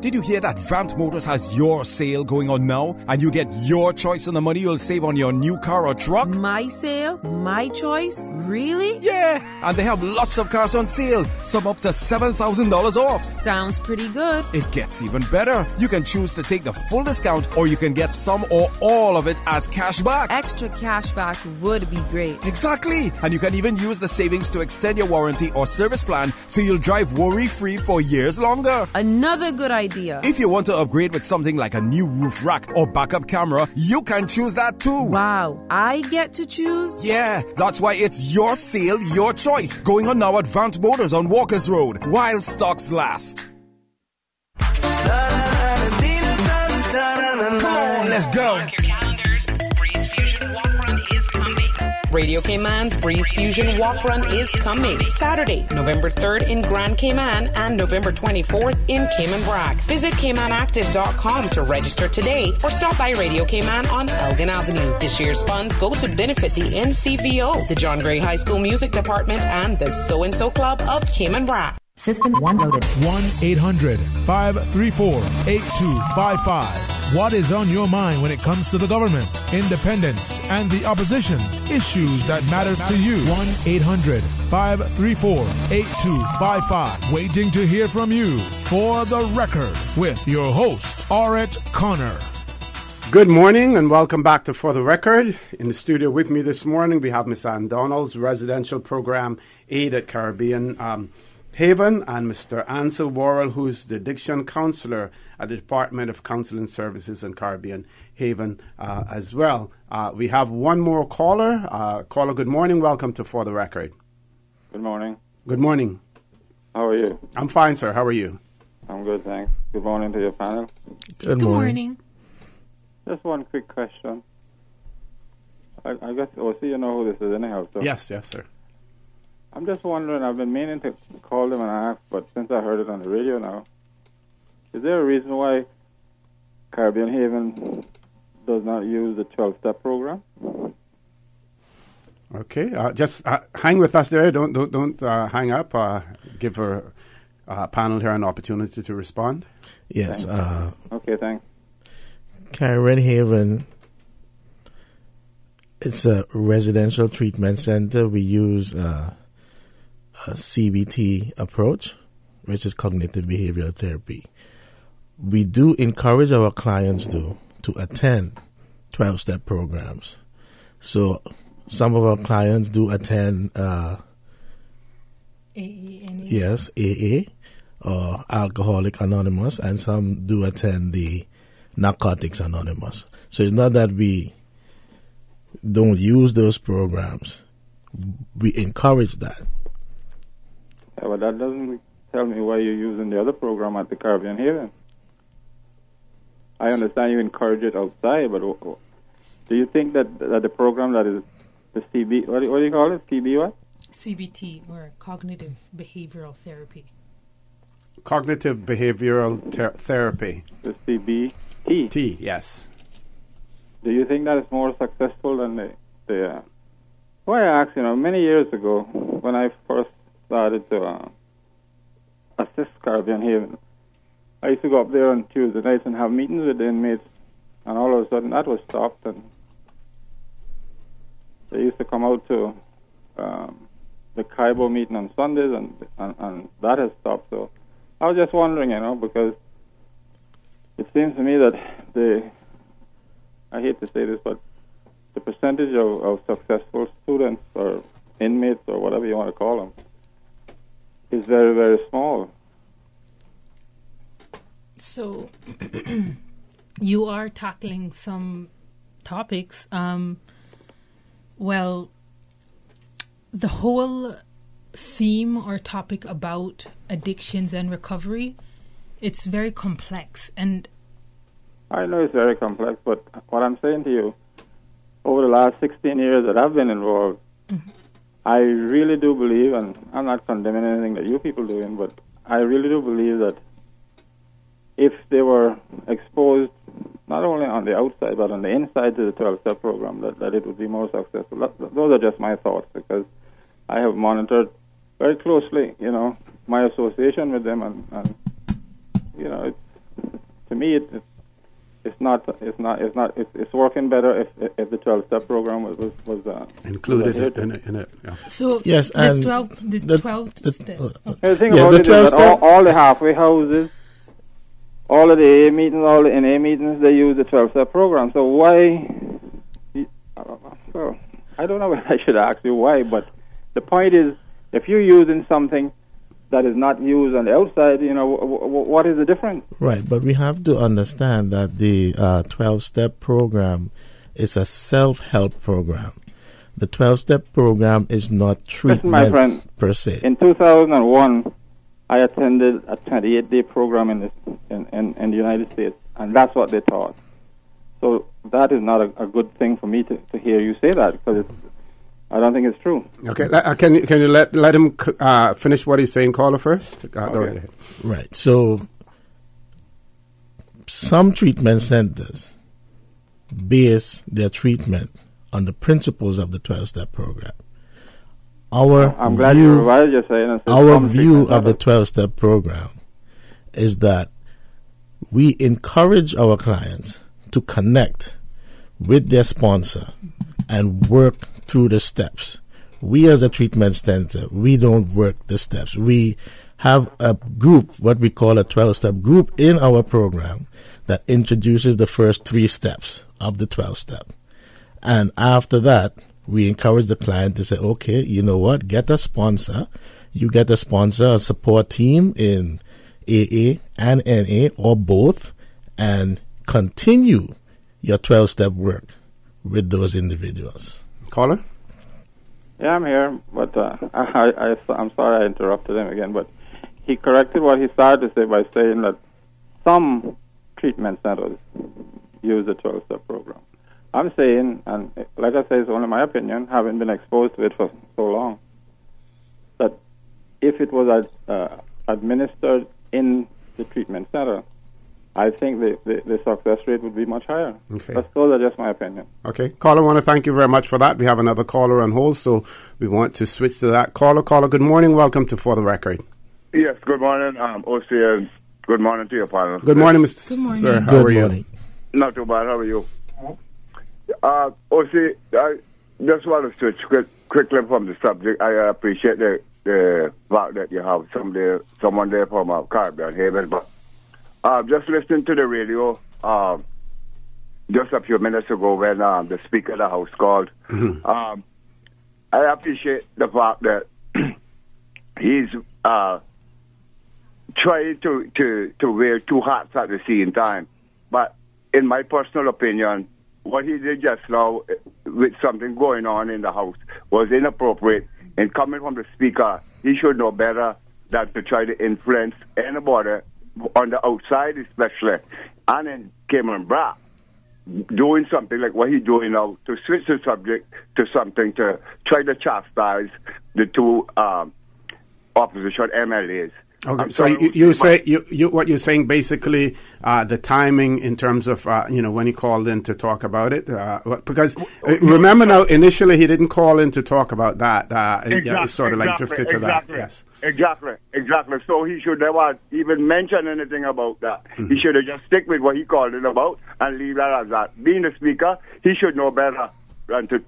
S25: Did you hear that Vant Motors has your sale going on now? And you get your choice on the money you'll save on your new car or truck?
S26: My sale? My choice? Really?
S25: Yeah! And they have lots of cars on sale, some up to $7,000 off.
S26: Sounds pretty good.
S25: It gets even better. You can choose to take the full discount or you can get some or all of it as cash back.
S26: Extra cash back would be great.
S25: Exactly! And you can even use the savings to extend your warranty or service plan so you'll drive worry-free for years longer.
S26: Another good idea.
S25: If you want to upgrade with something like a new roof rack or backup camera, you can choose that too.
S26: Wow, I get to choose?
S25: Yeah, that's why it's your sale, your choice. Going on now at Vant Motors on Walkers Road, while stocks last.
S27: Come on, let's go. Radio Cayman's Breeze Fusion Walk Run is coming. Saturday, November 3rd in Grand Cayman and November 24th in Cayman Brac. Visit CaymanActive.com to register today or stop by Radio Cayman on Elgin Avenue. This year's funds go to benefit the NCVO, the John Gray High School Music Department, and the So-and-So Club of Cayman Brac.
S28: System 1 loaded.
S5: 1-800-534-8255. What is on your mind when it comes to the government, independence, and the opposition? Issues that matter to you. 1-800-534-8255. Waiting to hear from you. For the Record, with your host, Auret Connor.
S2: Good morning and welcome back to For the Record. In the studio with me this morning, we have Miss Ann Donald's residential program aide at Caribbean Haven, and Mr. Ansel Worrell, who's the addiction counselor at the Department of Counseling Services in Caribbean Haven as well. We have one more caller. Caller, good morning. Welcome to For the Record.
S29: Good morning.
S2: Good morning.
S29: How are you?
S2: I'm fine, sir. How are you?
S29: I'm good, thanks. Good morning to your panel.
S2: Good morning.
S29: Just one quick question. I guess, OC, you know who this is anyhow. So
S2: Yes, sir.
S29: I'm just wondering, I've been meaning to call them and ask, but since I heard it on the radio now, is there a reason why Caribbean Haven does not use the 12-step program?
S2: Okay, just hang with us there. Don't hang up. Give our panel here an opportunity to respond.
S3: Yes.
S29: Okay, thanks.
S3: Caribbean Haven, it's a residential treatment center. We use a CBT approach, which is cognitive behavioral therapy. We do encourage our clients to attend 12-step programs. So some of our clients do attend AA or Alcoholic Anonymous, and some do attend the Narcotics Anonymous. So it's not that we don't use those programs. We encourage that.
S29: Yeah, but that doesn't tell me why you're using the other program at the Caribbean Haven. I understand you encourage it outside, but do you think that the program that is the CB, what do you call it? CB what?
S1: CBT, or Cognitive Behavioral Therapy.
S2: Cognitive behavioral therapy.
S29: The CBT.
S2: T, yes.
S29: Do you think that is more successful than the why I asked, many years ago when I first started to assist Caribbean Haven, I used to go up there on Tuesday nights and have meetings with the inmates, and all of a sudden that was stopped, and they used to come out to the Kaibo meeting on Sundays, and that has stopped. So I was just wondering, because it seems to me that I hate to say this, but the percentage of successful students or inmates or whatever you want to call them is very, very small.
S1: So you are tackling some topics. Well, the whole theme or topic about addictions and recovery, it's very complex. And
S29: I know it's very complex, but what I'm saying to you, over the last 16 years that I've been involved, I really do believe, and I'm not condemning anything that you people are doing, but I really do believe that if they were exposed not only on the outside but on the inside to the 12-step program, that it would be more successful. Those are just my thoughts, because I have monitored very closely, my association with them, and it's, to me, it's working better if the 12-step program was
S2: included in it. Yeah.
S1: So
S3: yes,
S1: the 12 step.
S29: The thing about it is that all the halfway houses, all of the AA meetings, all the NA meetings, they use the 12-step program. So why? Well, I don't know if I should ask you why, but the point is, if you're using something that is not used on the outside, what is the difference?
S3: Right, but we have to understand that the 12-step program is a self-help program. The 12-step program is not treatment.
S29: Listen, my friend,
S3: per se.
S29: In 2001, I attended a 28-day program in the United States, and that's what they taught. So that is not a good thing for me to hear you say that, because I don't think it's true.
S2: Okay, can you let him finish what he's saying, caller, first?
S29: Okay.
S3: Right. So some treatment centers base their treatment on the principles of the 12-step program.
S29: I'm glad you revised your saying.
S3: Our view of the 12-step program is that we encourage our clients to connect with their sponsor and work through the steps. We as a treatment center, we don't work the steps. We have a group, what we call a 12-step group in our program, that introduces the first 3 steps of the 12-step. And after that, we encourage the client to say, okay, you know what, get a sponsor. You get a sponsor, a support team in AA and NA, or both, and continue your 12-step work with those individuals.
S2: Caller?
S29: Yeah, I'm here, but I'm sorry I interrupted him again, but he corrected what he started to say by saying that some treatment centers use the 12-step program. I'm saying, and like I say, it's only my opinion, having been exposed to it for so long, that if it was administered in the treatment center, I think the success rate would be much higher.
S2: Okay.
S29: Those are just my opinion.
S2: Okay. Caller, I want to thank you very much for that. We have another caller on hold, so we want to switch to that. Caller, good morning. Welcome to For the Record.
S6: Yes, good morning, OC. Good morning to your panel.
S2: Good morning, Mr.
S1: Good morning.
S2: Sir. How
S3: Good
S2: are
S3: morning.
S6: you? Not too bad. How are you? OC, I just want to switch quickly from the subject. I appreciate the fact that you have someone there from Caribbean Haven, but just listening to the radio just a few minutes ago when the Speaker of the House called, I appreciate the fact that he's trying to wear 2 hats at the same time. But in my personal opinion, what he did just now with something going on in the House was inappropriate. And coming from the Speaker, he should know better than to try to influence anybody on the outside, especially, and in Cayman Brac, doing something like what he's doing now, to switch the subject to something to try to chastise the 2 opposition MLAs.
S2: Okay, so you say what you're saying basically the timing in terms of when he called in to talk about it because remember now initially he didn't call in to talk about that it sort of like drifted to that. Yes,
S6: exactly. So he should never even mention anything about that. He should have just stick with what he called it about and leave that as that. Being the speaker, he should know better than to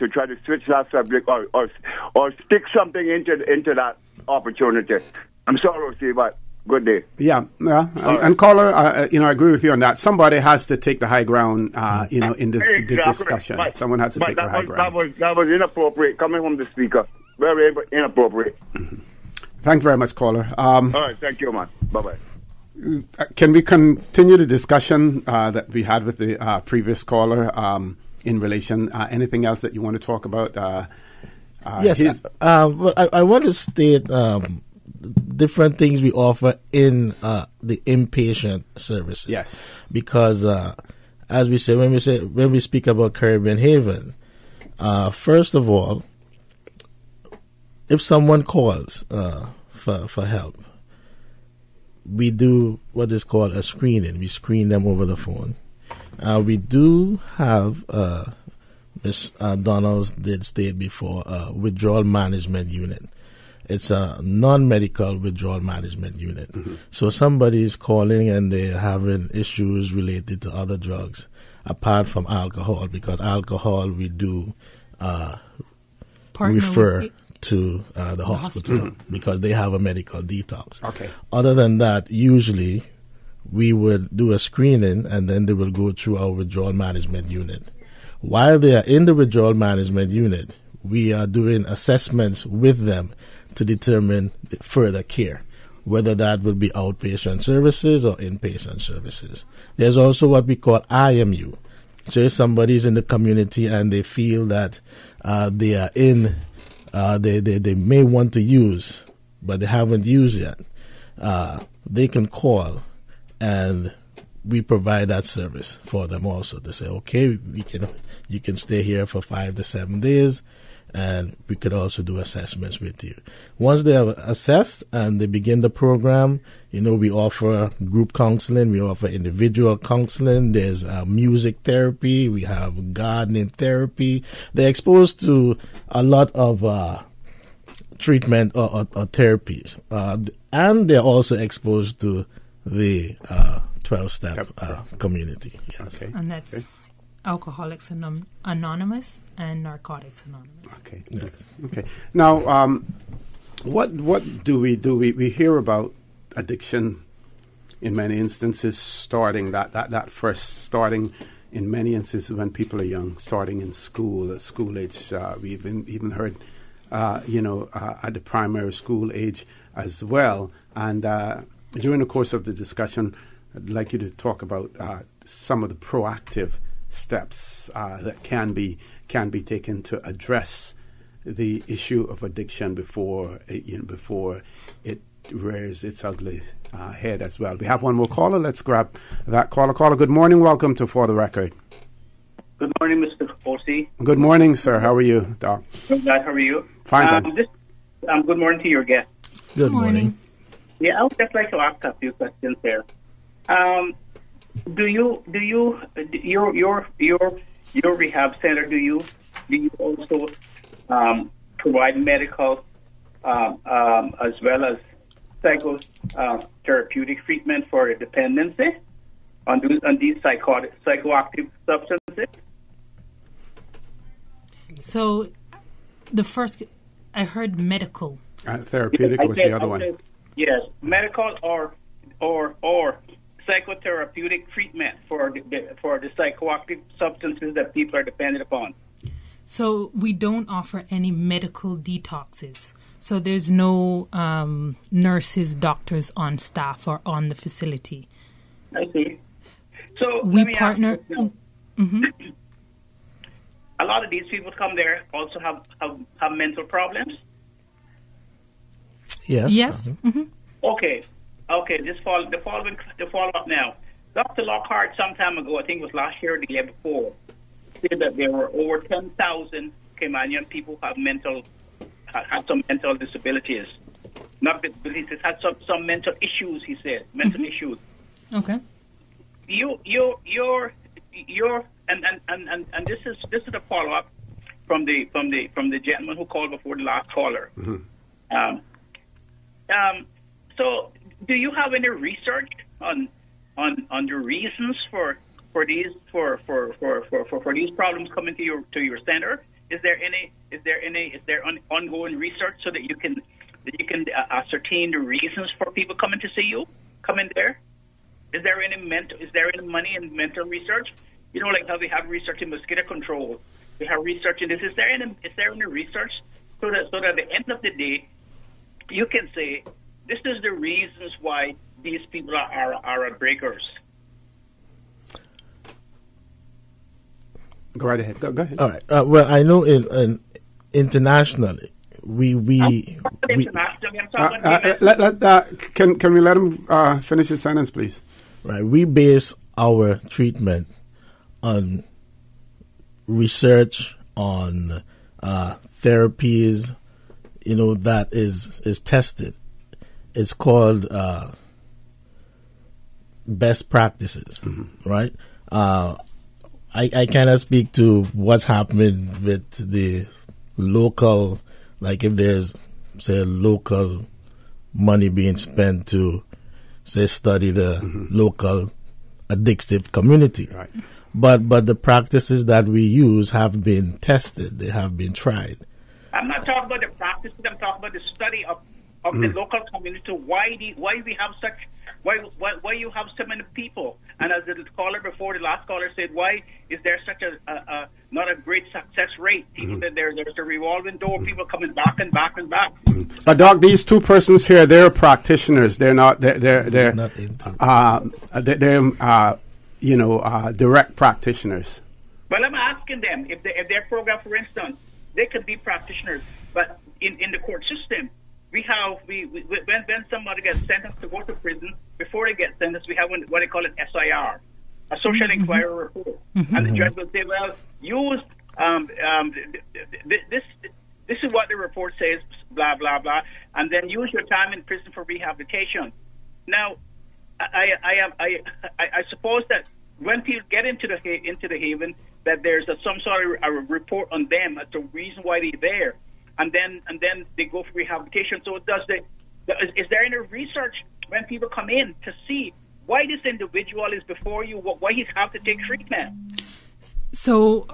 S6: try to switch that subject or stick something into that opportunity. I'm sorry, Steve, but good day.
S2: Yeah. And caller, I agree with you on that. Somebody has to take the high ground, in this discussion. Right. Someone has to take the high ground.
S6: That was inappropriate coming from the speaker. Very inappropriate.
S2: Thank you very much, caller.
S6: All right, thank you, man. Bye-bye.
S2: Can we continue the discussion that we had with the previous caller in relation? Anything else that you want to talk about?
S3: Yes, I want to state different things we offer in the inpatient services.
S2: Yes, because
S3: as we say when we speak about Caribbean Haven, first of all, if someone calls for help, we do what is called a screening. We screen them over the phone. We do have Ms. Donalds did state before withdrawal management unit. It's a non-medical withdrawal management unit. Mm-hmm. So somebody is calling and they're having issues related to other drugs apart from alcohol, because alcohol we do refer to the hospital because they have a medical detox.
S2: Okay.
S3: Other than that, usually we would do a screening and then they will go through our withdrawal management unit. While they are in the withdrawal management unit, we are doing assessments with them to determine further care, whether that would be outpatient services or inpatient services. There's also what we call IMU. So if somebody's in the community and they feel that they are in, they may want to use, but they haven't used yet, they can call and we provide that service for them also to say, okay, you can stay here for 5 to 7 days, and we could also do assessments with you. Once they are assessed and they begin the program, we offer group counseling, we offer individual counseling, there's music therapy, we have gardening therapy. They're exposed to a lot of treatment or therapies. And they're also exposed to the 12-step community. Yes.
S1: Okay. And that's Alcoholics Anonymous and Narcotics Anonymous.
S2: Okay. Yes. Okay. Now, what do? We hear about addiction in many instances starting in many instances when people are young, starting in school age. We've even heard, at the primary school age as well. And during the course of the discussion, I'd like you to talk about some of the proactive steps that can be taken to address the issue of addiction before it rears its ugly head as well. We have one more caller. Let's grab that caller. Caller, good morning. Welcome to For the Record.
S8: Good morning, Mr. Fossey.
S2: Good morning, sir. How are you, Doc?
S8: Good, how are you?
S2: Fine, thanks.
S8: Good morning to your guest.
S3: Good morning.
S8: Yeah, I would just like to ask a few questions there. Your rehab center, do you also provide medical as well as psychotherapeutic treatment for dependency on these psychoactive substances?
S1: So the first, I heard medical.
S2: Therapeutic was the other one.
S8: Yes, medical or psychotherapeutic treatment for the psychoactive substances that people are dependent upon.
S1: So we don't offer any medical detoxes. So there's no nurses, doctors on staff or on the facility.
S8: I see. So
S1: we partner.
S8: A lot of these people come there also have mental problems.
S3: Yes.
S1: Yes. Mm-hmm.
S8: Okay. The follow up now. Dr. Lockhart, some time ago, I think it was last year or the year before, said that there were over 10,000 Caymanian people who had some mental disabilities. not disabilities. He's had some mental issues. He said mental issues.
S1: Okay.
S8: You're and this is a follow up from the gentleman who called before the last caller. So, do you have any research on the reasons for these problems coming to your center? Is there ongoing research so that you can ascertain the reasons for people coming to see you, coming there? Is there any money in mental research? You know, like how we have research in mosquito control, we have research in this. Is there any research so that at the end of the day, you can say this is the reasons why these people are breakers?
S2: Go right ahead. Go ahead.
S3: All right. Well, I know internationally,
S2: can we let him finish his sentence, please?
S3: Right. We base our treatment on research, on therapies, that is tested. It's called best practices, right? I cannot speak to what's happening with the local, like if there's, say, local money being spent to, say, study the local addictive community.
S2: Right.
S3: But the practices that we use have been tested. They have been tried.
S8: I'm not talking about the practices. I'm talking about the study of the local community. Why you have so many people? And as the caller before, the last caller said, why is there such a not a great success rate? People that there's a revolving door. People coming back and back and back.
S2: But Doc, these two persons here, they're practitioners. They're not. They're
S3: not
S2: direct practitioners.
S8: Well, I'm asking them if their program, for instance, they could be practitioners, but in the court system, when somebody gets sentenced to go to prison, before they get sentenced, we have what they call an SIR, a social inquiry report, and the judge will say, well, use this is what the report says, blah blah blah, and then use your time in prison for rehabilitation. Now, I suppose that when people get into the haven, that there's some sort of a report on them as to the reason why they're there, and then they go for rehabilitation. So is there any research when people come in to see why this individual is before you, why he's have to take treatment?
S1: So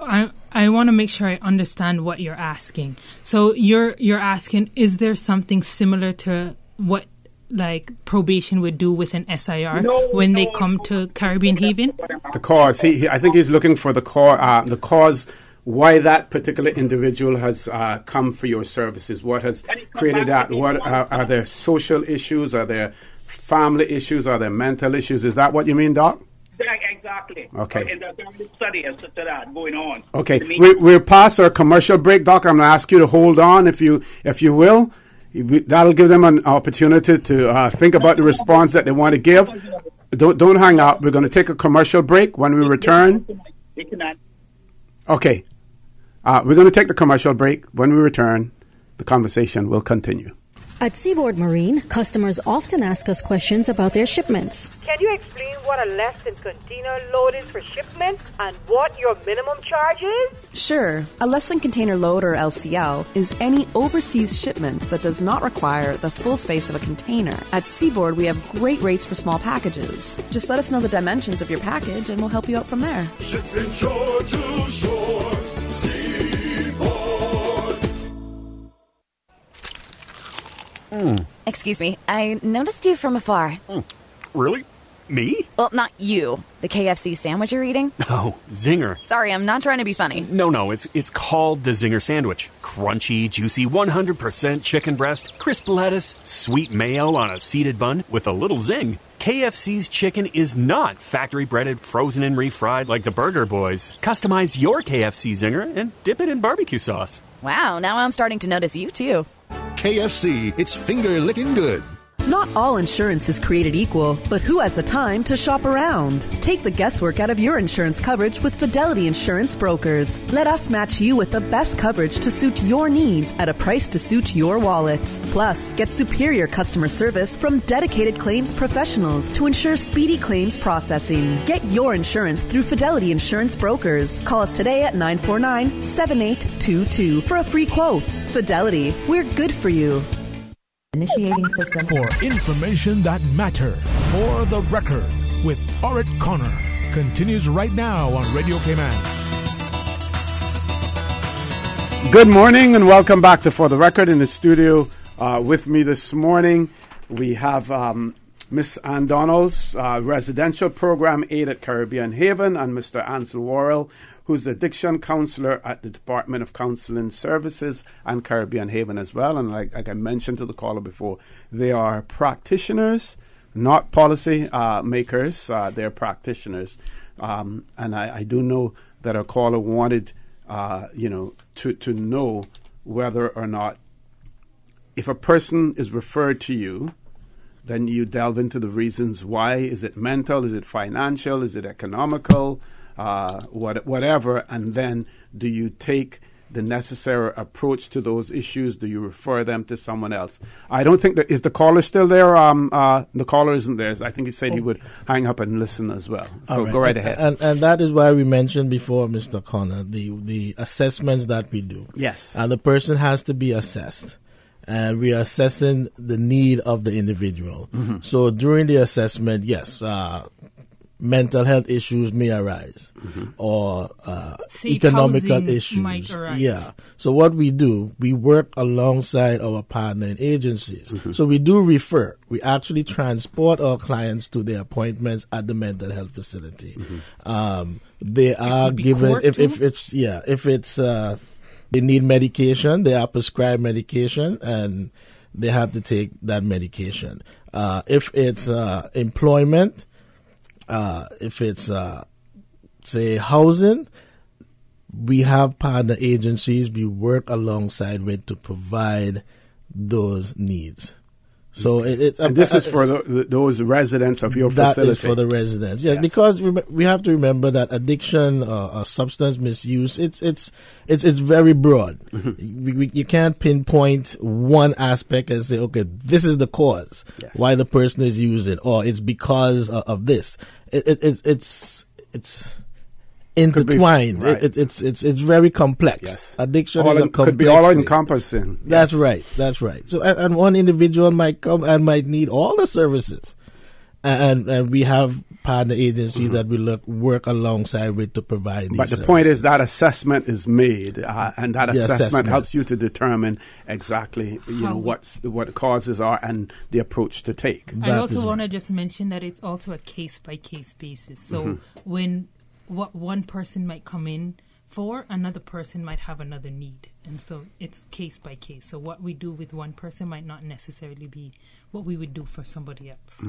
S1: I want to make sure I understand what you're asking. So you're asking, is there something similar to what like probation would do with an SIR when they come to Caribbean Haven?
S2: The cause. I think he's looking for the cause why that particular individual has come for your services. What has created that? What are there social issues? Are there family issues? Are there mental issues? Is that what you mean, Doc?
S8: Exactly.
S2: Okay.
S8: And there's a study as to that going on.
S2: Okay. We're past our commercial break, Doc. I'm going to ask you to hold on, if you will. That'll give them an opportunity to think about the response that they want to give. Don't hang up. We're going to take a commercial break. When we return. Okay. We're going to take the commercial break. When we return, the conversation will continue.
S18: At Seaboard Marine, customers often ask us questions about their shipments.
S9: Can you explain what a less than container load is for shipment and what your minimum charge is?
S24: Sure. A less than container load, or LCL, is any overseas shipment that does not require the full space of a container. At Seaboard, we have great rates for small packages. Just let us know the dimensions of your package and we'll help you out from there.
S4: Shipping shore to shore, Seaboard.
S10: Excuse me, I noticed you from afar.
S12: Really? Me?
S10: Well, not you. The KFC sandwich you're eating?
S12: Oh, Zinger.
S10: Sorry, I'm not trying to be funny.
S12: No, it's called the Zinger Sandwich. Crunchy, juicy, 100% chicken breast, crisp lettuce, sweet mayo on a seeded bun with a little zing. KFC's chicken is not factory breaded, frozen and refried like the Burger Boys. Customize your KFC Zinger and dip it in barbecue sauce.
S10: Wow, now I'm starting to notice you too.
S13: KFC, it's finger licking good.
S24: Not all insurance is created equal, but who has the time to shop around? Take the guesswork out of your insurance coverage with Fidelity Insurance Brokers. Let us match you with the best coverage to suit your needs at a price to suit your wallet. Plus, get superior customer service from dedicated claims professionals to ensure speedy claims processing. Get your insurance through Fidelity Insurance Brokers. Call us today at 949-7822 for a free quote. Fidelity, we're good for you.
S7: Initiating system.
S5: For information that matter. For the record with Orit Connor. Continues right now on Radio Cayman.
S2: Good morning and welcome back to For the Record. In the studio with me this morning, we have Miss Ann Donalds, residential program aide at Caribbean Haven, and Mr. Ansel Worrell, who's the addiction counselor at the Department of Counseling Services and Caribbean Haven as well. And like I mentioned to the caller before, they are practitioners, not policy makers. They're practitioners. And I do know that our caller wanted, to know whether or not, if a person is referred to you, then you delve into the reasons why. Is it mental? Is it financial? Is it economical? Whatever, and then do you take the necessary approach to those issues? Do you refer them to someone else? I don't think is the caller still there? The caller isn't there. I think he said he would hang up and listen as well. So go right ahead.
S3: And that is why we mentioned before, Mr. Connor, the assessments that we do.
S2: Yes.
S3: And the person has to be assessed. And we are assessing the need of the individual. Mm-hmm. So during the assessment, yes, mental health issues may arise, or economical issues
S1: might arise.
S3: Yeah. So what we do, we work alongside our partner agencies. So we do refer. We actually transport our clients to their appointments at the mental health facility. They are given if it's they need medication, they are prescribed medication, and they have to take that medication. If it's employment, if it's, say, housing, we have partner agencies we work alongside with to provide those needs. So
S2: and this is for those residents of your facility.
S3: That is for the residents, yes. Because we have to remember that addiction or substance misuse, it's very broad. You can't pinpoint one aspect and say, okay, this is the cause why the person is using, or it's because of this. It's intertwined.
S2: Right.
S3: It's very complex.
S2: Yes.
S3: Addiction is a complex
S2: could be all
S3: thing.
S2: encompassing.
S3: That's right. So and one individual might come and might need all the services, and we have partner agencies that we work alongside with to provide these.
S2: But the
S3: services.
S2: point is that assessment is made, and that assessment helps you to determine exactly what the causes are and the approach to take.
S1: I also want to just mention that it's also a case by case basis. So when what one person might come in for, another person might have another need. And so it's case by case. So what we do with one person might not necessarily be what we would do for somebody else.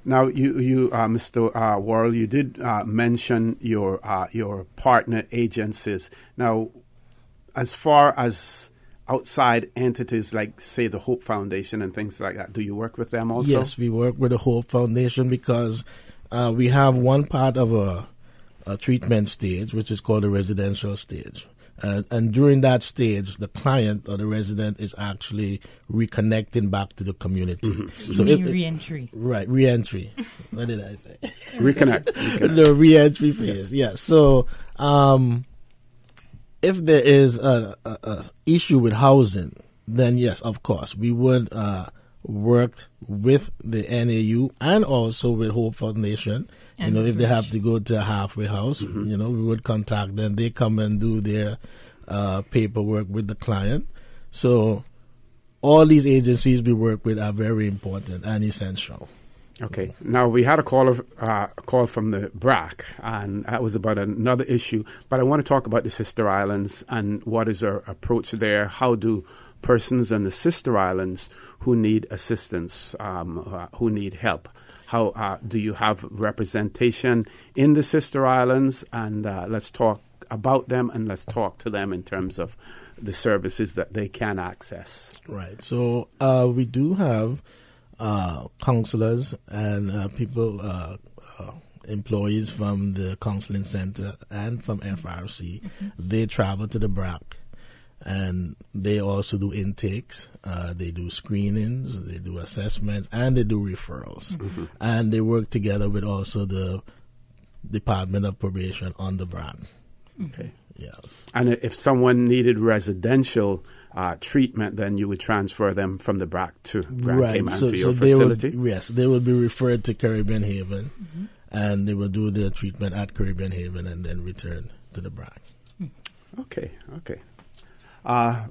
S2: Now, you Mr. Worrell, you did mention your partner agencies. Now, as far as outside entities like, say, the Hope Foundation and things like that, do you work with them also?
S3: Yes, we work with the Hope Foundation because we have one part of a treatment stage, which is called the residential stage. And during that stage, the client or the resident is actually reconnecting back to the community.
S1: So re-entry.
S3: Right, re-entry. What did I say?
S2: Reconnect.
S3: The re-entry phase, yes. So if there is a issue with housing, then yes, of course, we would work with the NAU and also with Hope Foundation. And if they have to go to a halfway house, we would contact them. They come and do their paperwork with the client. So all these agencies we work with are very important and essential.
S2: Okay. Now, we had a call from the BRAC, and that was about another issue. But I want to talk about the Sister Islands and what is our approach there. How do persons in the Sister Islands who need assistance, who need help, how do you have representation in the Sister Islands? And let's talk about them and let's talk to them in terms of the services that they can access.
S3: Right. So we do have counselors and people, employees from the counseling center and from FRC, they travel to the BRAC. And they also do intakes, they do screenings, they do assessments, and they do referrals. And they work together with also the Department of Probation on the BRAC.
S2: Okay.
S3: Yes.
S2: And if someone needed residential treatment, then you would transfer them from the BRAC to Grand Cayman to your facility?
S3: They would be referred to Caribbean Haven, and they will do their treatment at Caribbean Haven and then return to the BRAC.
S2: Okay.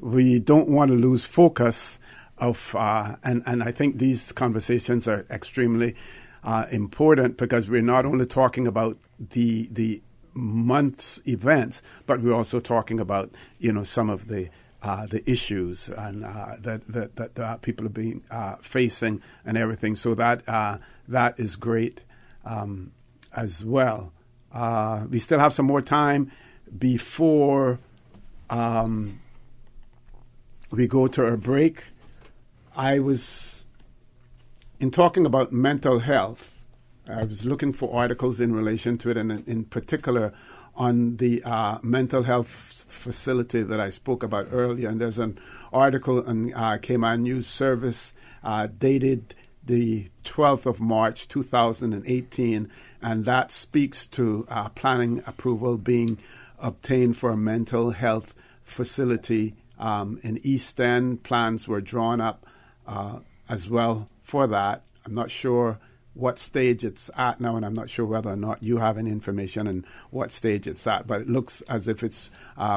S2: We don't want to lose focus of, and I think these conversations are extremely important, because we're not only talking about the month's events, but we're also talking about some of the issues and that people are being facing and everything. So that is great as well. We still have some more time before we go to our break. I was, in talking about mental health, I was looking for articles in relation to it, and in particular on the mental health facility that I spoke about earlier. And there's an article on Cayman News Service dated the 12th of March, 2018, and that speaks to planning approval being obtained for a mental health facility in East End. Plans were drawn up as well for that. I'm not sure what stage it's at now, and I'm not sure whether or not you have any information on what stage it's at, but it looks as if it's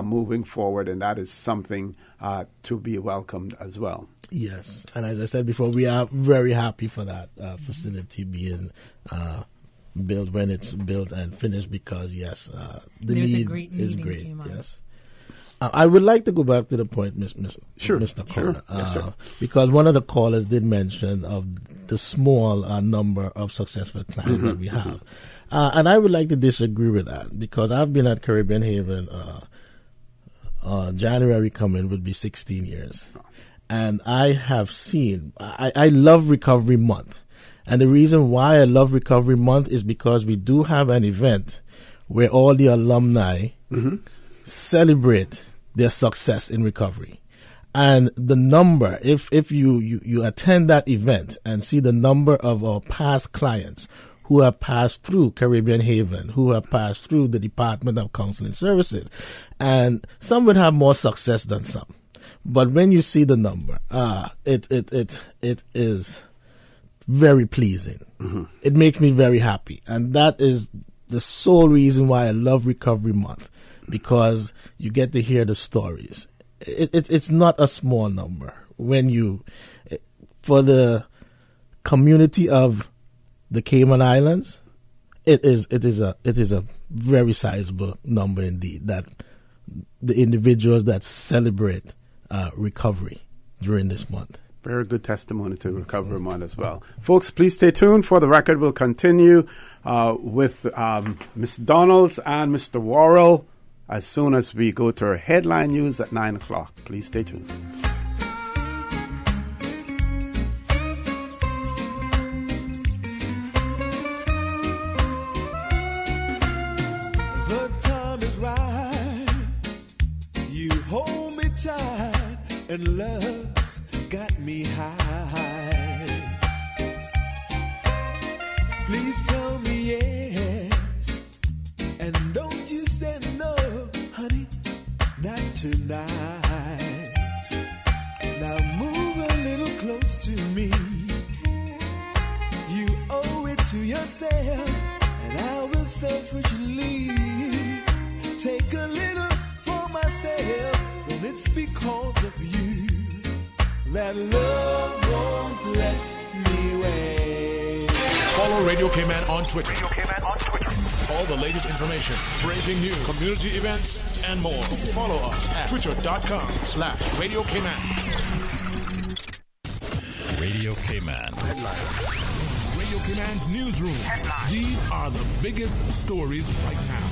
S2: moving forward, and that is something to be welcomed as well.
S3: Yes, and as I said before, we are very happy for that facility being built when it's built and finished, because, yes, the need is great. Yes. I would like to go back to the point, Mr. Caller,
S2: Yes, sir.
S3: Because one of the callers did mention of the small number of successful clients that we have. And I would like to disagree with that, because I've been at Caribbean Haven, January coming would be 16 years. And I have seen, I love Recovery Month. And the reason why I love Recovery Month is because we do have an event where all the alumni celebrate their success in recovery. And the number, if you attend that event and see the number of our past clients who have passed through Caribbean Haven, who have passed through the Department of Counseling Services, and some would have more success than some. But when you see the number, it is very pleasing. It makes me very happy. And that is the sole reason why I love Recovery Month, because you get to hear the stories. It's not a small number. For the community of the Cayman Islands, it is a very sizable number indeed, that the individuals that celebrate recovery during this month.
S2: Very good testimony to Recovery Month as well. Folks, please stay tuned. For the record, we'll continue with Ms. Donalds and Mr. Worrell as soon as we go to our headline news at 9 o'clock. Please stay tuned.
S4: The time is right. You hold me tight, and love's got me high. Please tell me yes, and don't you say no, honey, not tonight. Now move a little close to me. You owe it to yourself, and I will selfishly take a little for myself. When it's because of you that love won't let me wait.
S5: Follow Radio Cayman on Twitter. All the latest information, breaking news, community events, and more. Follow us at twitter.com/Radio Cayman.
S11: Radio Cayman.
S5: Radio Cayman's newsroom. These are the biggest stories right now.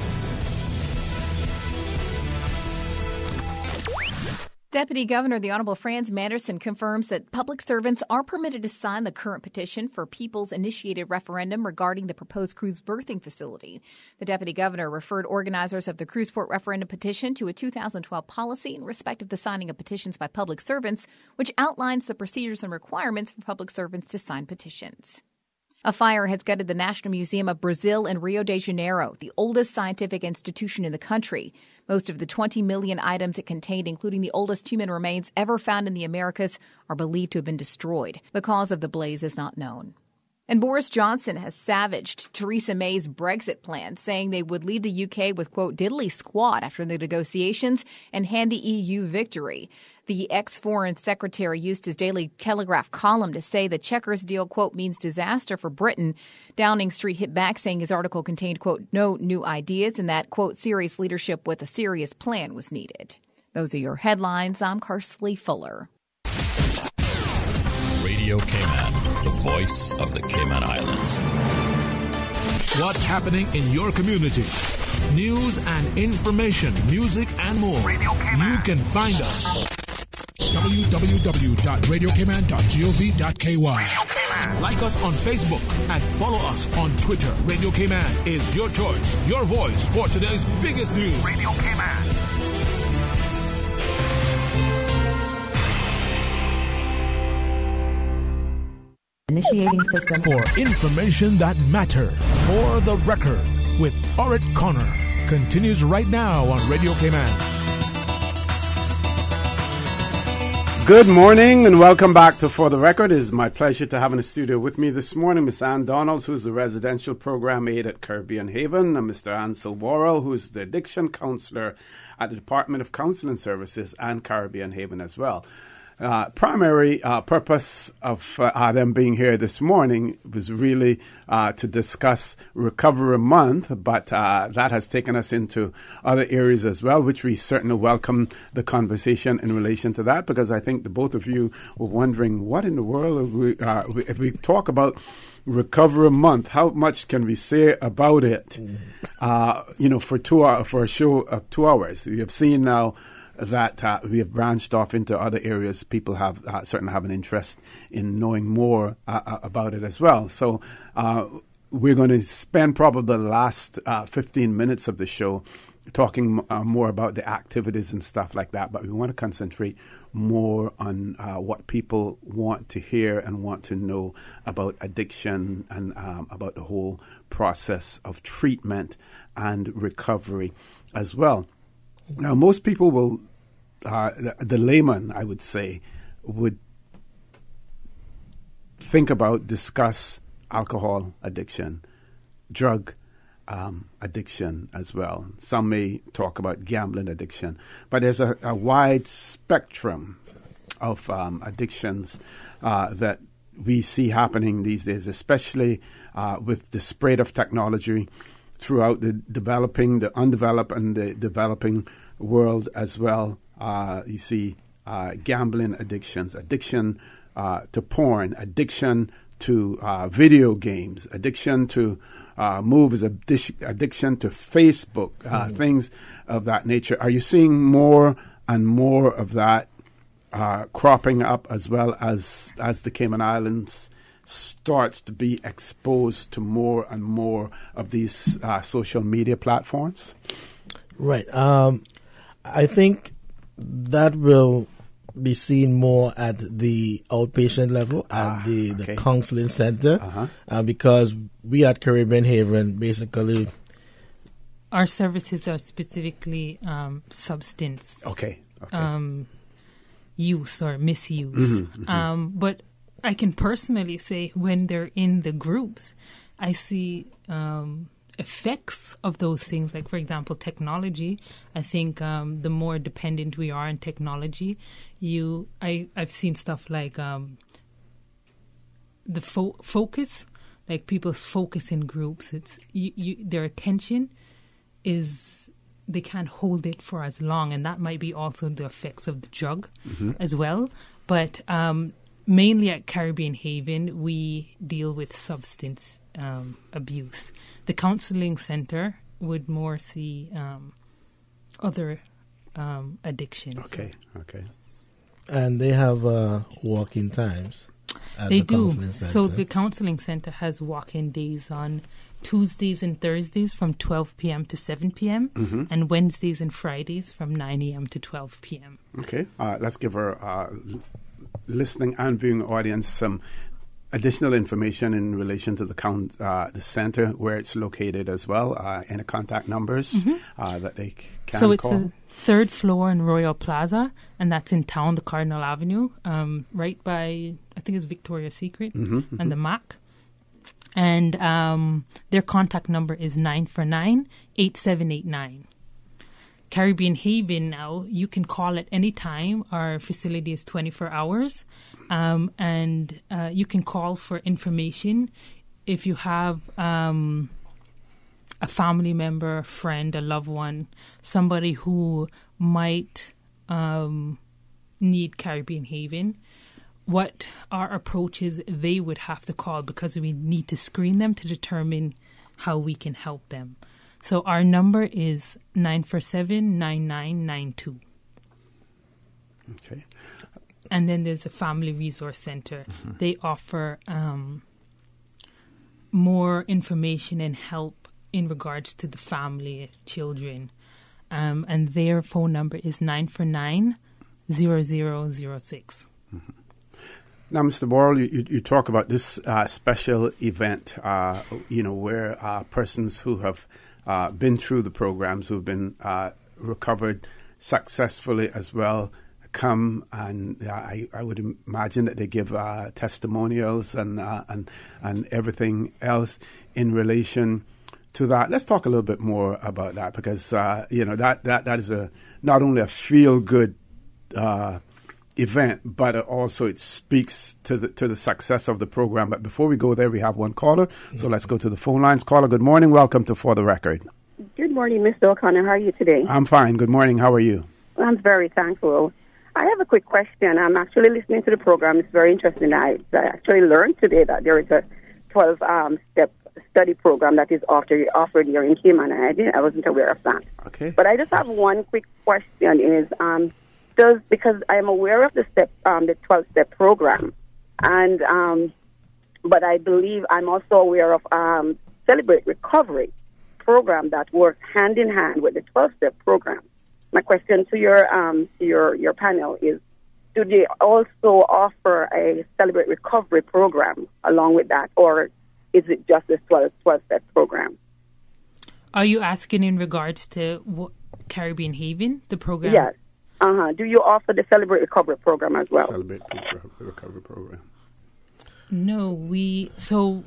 S13: Deputy Governor the Honorable Franz Manderson confirms that public servants are permitted to sign the current petition for People's Initiated Referendum regarding the proposed cruise berthing facility. The Deputy Governor referred organizers of the Cruiseport referendum petition to a 2012 policy in respect of the signing of petitions by public servants, which outlines the procedures and requirements for public servants to sign petitions. A fire has gutted the National Museum of Brazil in Rio de Janeiro, the oldest scientific institution in the country. Most of the 20 million items it contained, including the oldest human remains ever found in the Americas, are believed to have been destroyed. The cause of the blaze is not known. And Boris Johnson has savaged Theresa May's Brexit plan, saying they would leave the UK with, quote, diddly squat after the negotiations and hand the EU victory. The ex-foreign secretary used his Daily Telegraph column to say the Chequers deal, quote, means disaster for Britain. Downing Street hit back saying his article contained, quote, no new ideas and that, quote, serious leadership with a serious plan was needed. Those are your headlines. I'm Karsley Fuller.
S11: Radio Cayman, the voice of the Cayman Islands.
S5: What's happening in your community? News and information, music and more. You can find us. www.radiocayman.gov.ky. Like us on Facebook and follow us on Twitter. Radio Cayman is your choice, your voice for today's biggest news. Radio Cayman.
S7: Initiating system.
S5: For information that matter. For the record with Orit Connor. Continues right now on Radio Cayman.
S2: Good morning and welcome back to For the Record. It is my pleasure to have in the studio with me this morning Miss Ann Donalds, who's the residential program aide at Caribbean Haven, and Mr. Ansel Worrell, who's the addiction counselor at the Department of Counseling Services and Caribbean Haven as well. Primary purpose of them being here this morning was really to discuss Recovery Month, but that has taken us into other areas as well, which we certainly welcome the conversation in relation to that, because I think the both of you were wondering, what in the world, if we talk about Recovery Month, how much can we say about it? For a show of 2 hours. We have seen now that we have branched off into other areas. People have certainly have an interest in knowing more about it as well. So we're going to spend probably the last 15 minutes of the show talking more about the activities and stuff like that. But we want to concentrate more on what people want to hear and want to know about addiction and about the whole process of treatment and recovery as well. Now, most people will, the layman, I would say, would discuss alcohol addiction, drug addiction as well. Some may talk about gambling addiction. But there's a wide spectrum of addictions that we see happening these days, especially with the spread of technology throughout the developing, the undeveloped, and the developing world as well. You see gambling addictions, addiction to porn, addiction to video games, addiction to movies, addiction to Facebook, things of that nature. Are you seeing more and more of that cropping up as well as the Cayman Islands starts to be exposed to more and more of these social media platforms?
S3: Right. I think that will be seen more at the outpatient level at the counseling center, because we at Caribbean Haven basically,
S1: our services are specifically substance use or misuse. But I can personally say when they're in the groups, I see effects of those things. Like, for example, technology. I think the more dependent we are on technology, I've seen stuff like the focus, like people's focus in groups. It's their attention is, they can't hold it for as long, and that might be also the effects of the drug as well. But mainly at Caribbean Haven, we deal with substance abuse. The counseling center would more see other addictions.
S2: Okay.
S3: And they have walk-in times at
S1: They
S3: the
S1: do.
S3: counseling center.
S1: So the counseling center has walk-in days on Tuesdays and Thursdays from 12 p.m. to 7 p.m. And Wednesdays and Fridays from 9 a.m. to 12 p.m.
S2: Okay, let's give our listening and viewing audience some additional information in relation to the center, where it's located as well, and the contact numbers that they can
S1: So it's
S2: call.
S1: the third floor in Royal Plaza, and that's in town, the Cardinal Avenue, right by, I think it's Victoria's Secret and the MAC. And their contact number is 949-8789. Caribbean Haven now, you can call at any time. Our facility is 24 hours. And you can call for information if you have a family member, a friend, a loved one, somebody who might need Caribbean Haven. What our approach is, they would have to call because we need to screen them to determine how we can help them. So our number is 947-9992.
S2: Okay.
S1: And then there's a Family Resource Center. They offer more information and help in regards to the family, children. And their phone number is 949-0006.
S2: Now, Mr. Borrell, you talk about this special event, where persons who have been through the programs, who've been recovered successfully as well, come, and I would imagine that they give testimonials and everything else in relation to that. Let's talk a little bit more about that, because that is not only a feel good event, but also it speaks to the success of the program. But before we go there, we have one caller, so let's go to the phone lines. Caller, good morning. Welcome to For the Record.
S14: Good morning, Mr. O'Connor. How are you today?
S2: I'm fine. Good morning. How are you?
S14: I'm very thankful. I have a quick question. I'm actually listening to the program. It's very interesting. I actually learned today that there is a 12-step study program that is offered here in Cayman. I wasn't aware of that.
S2: Okay.
S14: But I just have one quick question is, because I'm aware of the 12-step program, and but I believe I'm also aware of Celebrate Recovery program that works hand in hand with the 12-step program. My question to your panel is, do they also offer a Celebrate Recovery program along with that, or is it just this 12-step program?
S1: Are you asking in regards to Caribbean Haven, the program?
S14: Yes. Do you offer the Celebrate Recovery program as well?
S2: Celebrate Recovery program.
S1: No, so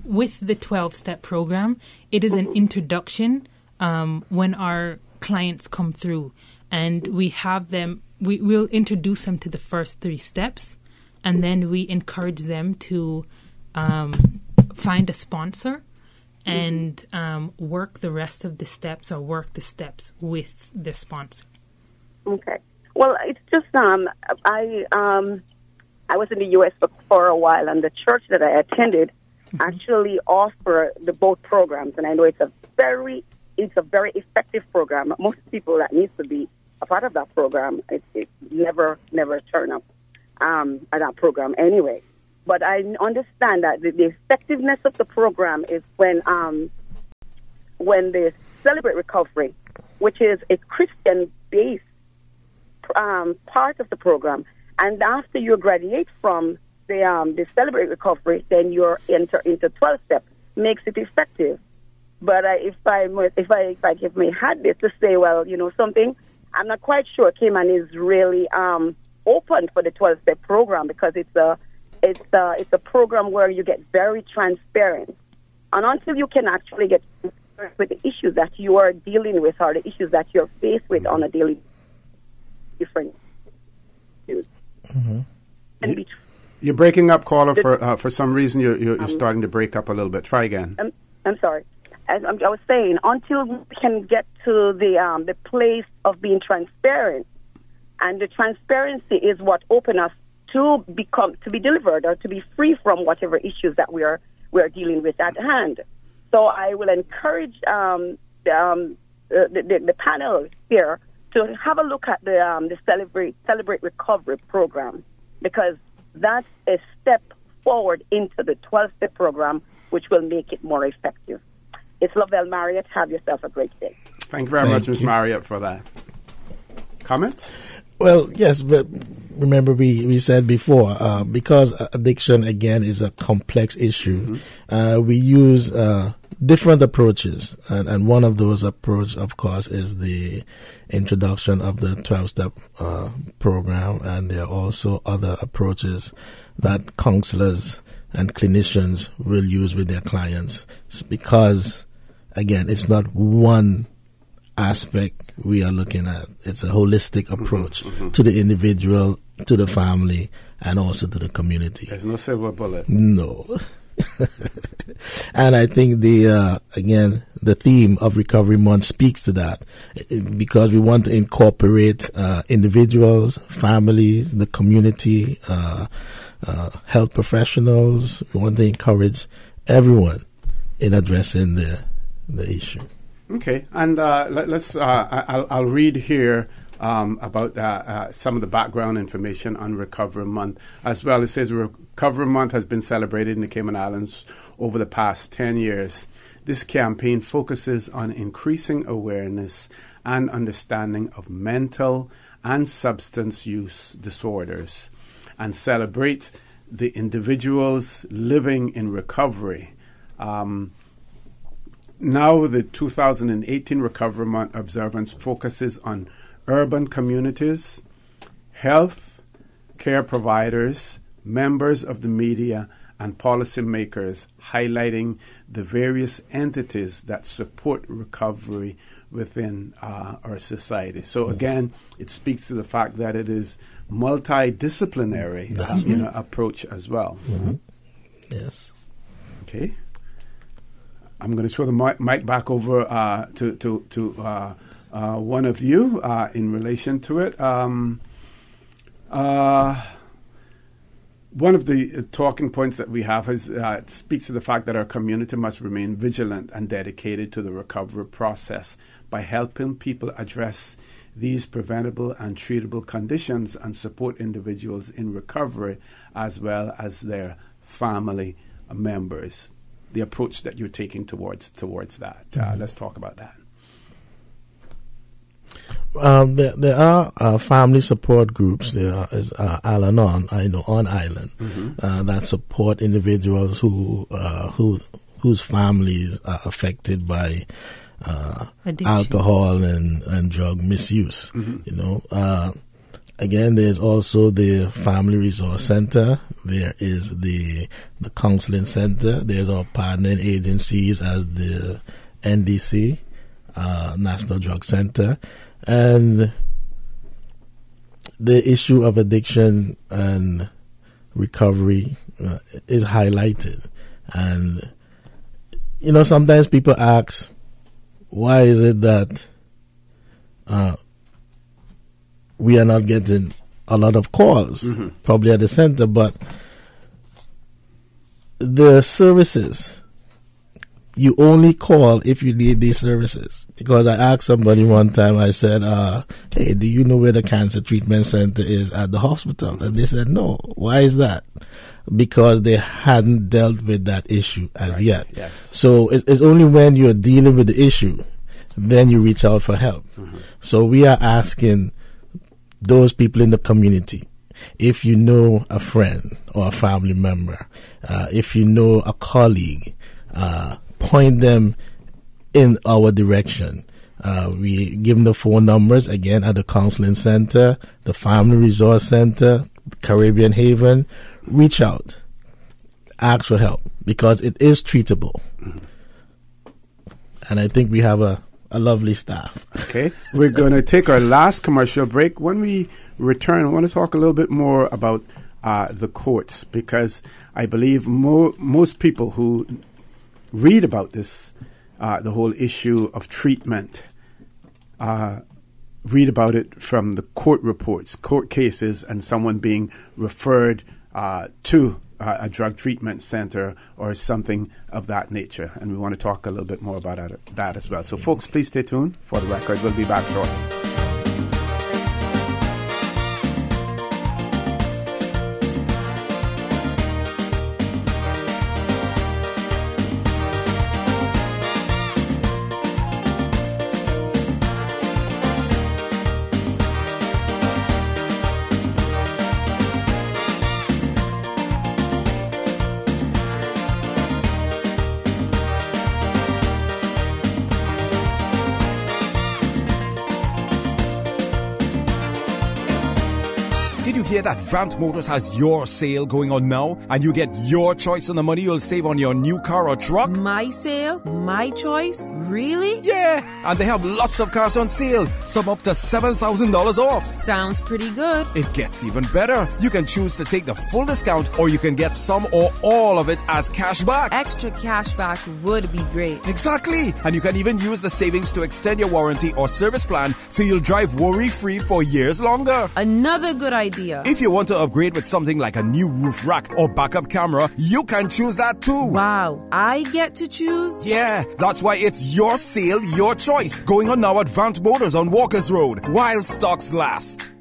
S1: with the 12-step program, it is an introduction when our clients come through, and we have them, we'll introduce them to the first 3 steps, and then we encourage them to find a sponsor and work the rest of the steps, or work the steps with the sponsor.
S14: Okay. Well, it's just I was in the U.S. for a while, and the church that I attended actually offer both programs, and I know it's a very effective program. Most people that needs to be a part of that program, it never turn up at that program anyway. But I understand that the effectiveness of the program is when they Celebrate Recovery, which is a Christian-based part of the program, and after you graduate from the Celebrate Recovery, then you're enter into 12-step, makes it effective. But if I may had this to say, well, something, I'm not quite sure Cayman is really open for the 12-step program, because it's a program where you get very transparent, and until you can actually get with the issues that you are dealing with, or the issues that you're faced with on a daily different issues.
S2: You're breaking up, caller. For some reason, you're starting to break up a little bit. Try again.
S14: I'm sorry. As I was saying, until we can get to the place of being transparent, and the transparency is what opens us to be delivered, or to be free from whatever issues that we are dealing with at hand. So I will encourage the panel here to have a look at the Celebrate Recovery program, because that's a step forward into the 12-step program, which will make it more effective. It's Lavelle Marriott. Have yourself a great day.
S2: Thank you very much, Ms. Marriott, for that. Comments?
S3: Well, yes, but remember we said before, because addiction, again, is a complex issue, we use different approaches. And one of those approaches, of course, is the introduction of the 12-step program. And there are also other approaches that counselors and clinicians will use with their clients, because, again, it's not one aspect we are looking at. It's a holistic approach to the individual, to the family, and also to the community.
S2: There's no silver bullet.
S3: No. And I think again, the theme of Recovery Month speaks to that, because we want to incorporate individuals, families, the community, health professionals. We want to encourage everyone in addressing the issue.
S2: Okay, and let's. I'll read here about some of the background information on Recovery Month as well. It says Recovery Month has been celebrated in the Cayman Islands over the past 10 years. This campaign focuses on increasing awareness and understanding of mental and substance use disorders, and celebrates the individuals living in recovery. Now, the 2018 Recovery Month observance focuses on urban communities, health care providers, members of the media, and policymakers, highlighting the various entities that support recovery within our society. So again, it speaks to the fact that it is multidisciplinary approach as well.
S3: Yes.
S2: Okay. I'm going to throw the mic back over to one of you in relation to it. One of the talking points that we have is it speaks to the fact that our community must remain vigilant and dedicated to the recovery process by helping people address these preventable and treatable conditions and support individuals in recovery as well as their family members. The approach that you're taking towards that. Let's talk about that.
S3: There are family support groups. There is Al-Anon, I know, on island, that support individuals whose families are affected by alcohol and drug misuse. Again, there's also the Family Resource Center. There is the Counseling Center. There's our partnering agencies as the NDC, National Drug Center. And the issue of addiction and recovery is highlighted. And, sometimes people ask, why is it that we are not getting a lot of calls, probably at the center, but the services, you only call if you need these services. Because I asked somebody one time, I said, hey, do you know where the cancer treatment center is at the hospital? And they said, no. Why is that? Because they hadn't dealt with that issue as yet. Yes. So it's only when you're dealing with the issue, then you reach out for help. So we are asking those people in the community, if you know a friend or a family member, if you know a colleague, point them in our direction. We give them the phone numbers, again, at the Counseling Center, the Family Resource Center, Caribbean Haven. Reach out. Ask for help, because it is treatable. And I think we have a lovely staff.
S2: Okay. We're going to take our last commercial break. When we return, I want to talk a little bit more about the courts, because I believe most people who read about this, the whole issue of treatment, read about it from the court reports, court cases, and someone being referred to a drug treatment center or something of that nature. And we want to talk a little bit more about that as well. So, folks, please stay tuned. For the record, we'll be back shortly.
S25: hear that Vant Motors has your sale going on now? And you get your choice on the money you'll save on your new car or truck?
S26: My sale? My choice? Really?
S25: Yeah, and they have lots of cars on sale, some up to $7,000 off.
S26: Sounds pretty good.
S25: It gets even better. You can choose to take the full discount, or you can get some or all of it as cash back.
S26: Extra cash back would be great.
S25: Exactly. And you can even use the savings to extend your warranty or service plan so you'll drive worry-free for years longer.
S26: Another good idea.
S25: If you want to upgrade with something like a new roof rack or backup camera, you can choose that too.
S26: Wow, I get to choose?
S25: Yeah, that's why it's your sale, your choice. Going on now at Vant Motors on Walkers Road, while stocks last.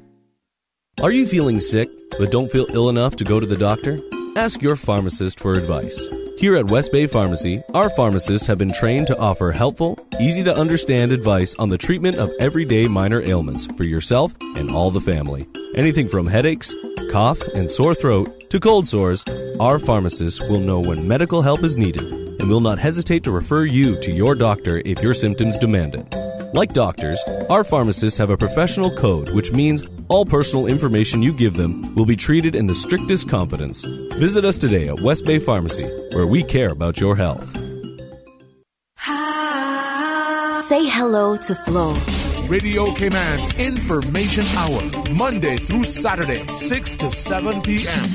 S15: Are you feeling sick but don't feel ill enough to go to the doctor? Ask your pharmacist for advice. Here at West Bay Pharmacy, our pharmacists have been trained to offer helpful, easy-to-understand advice on the treatment of everyday minor ailments for yourself and all the family. Anything from headaches, cough, and sore throat to cold sores, our pharmacists will know when medical help is needed and will not hesitate to refer you to your doctor if your symptoms demand it. Like doctors, our pharmacists have a professional code, which means all personal information you give them will be treated in the strictest confidence. Visit us today at West Bay Pharmacy, where we care about your health.
S10: Say hello to Flow.
S5: Radio Cayman's Information Hour, Monday through Saturday, 6 to 7 p.m.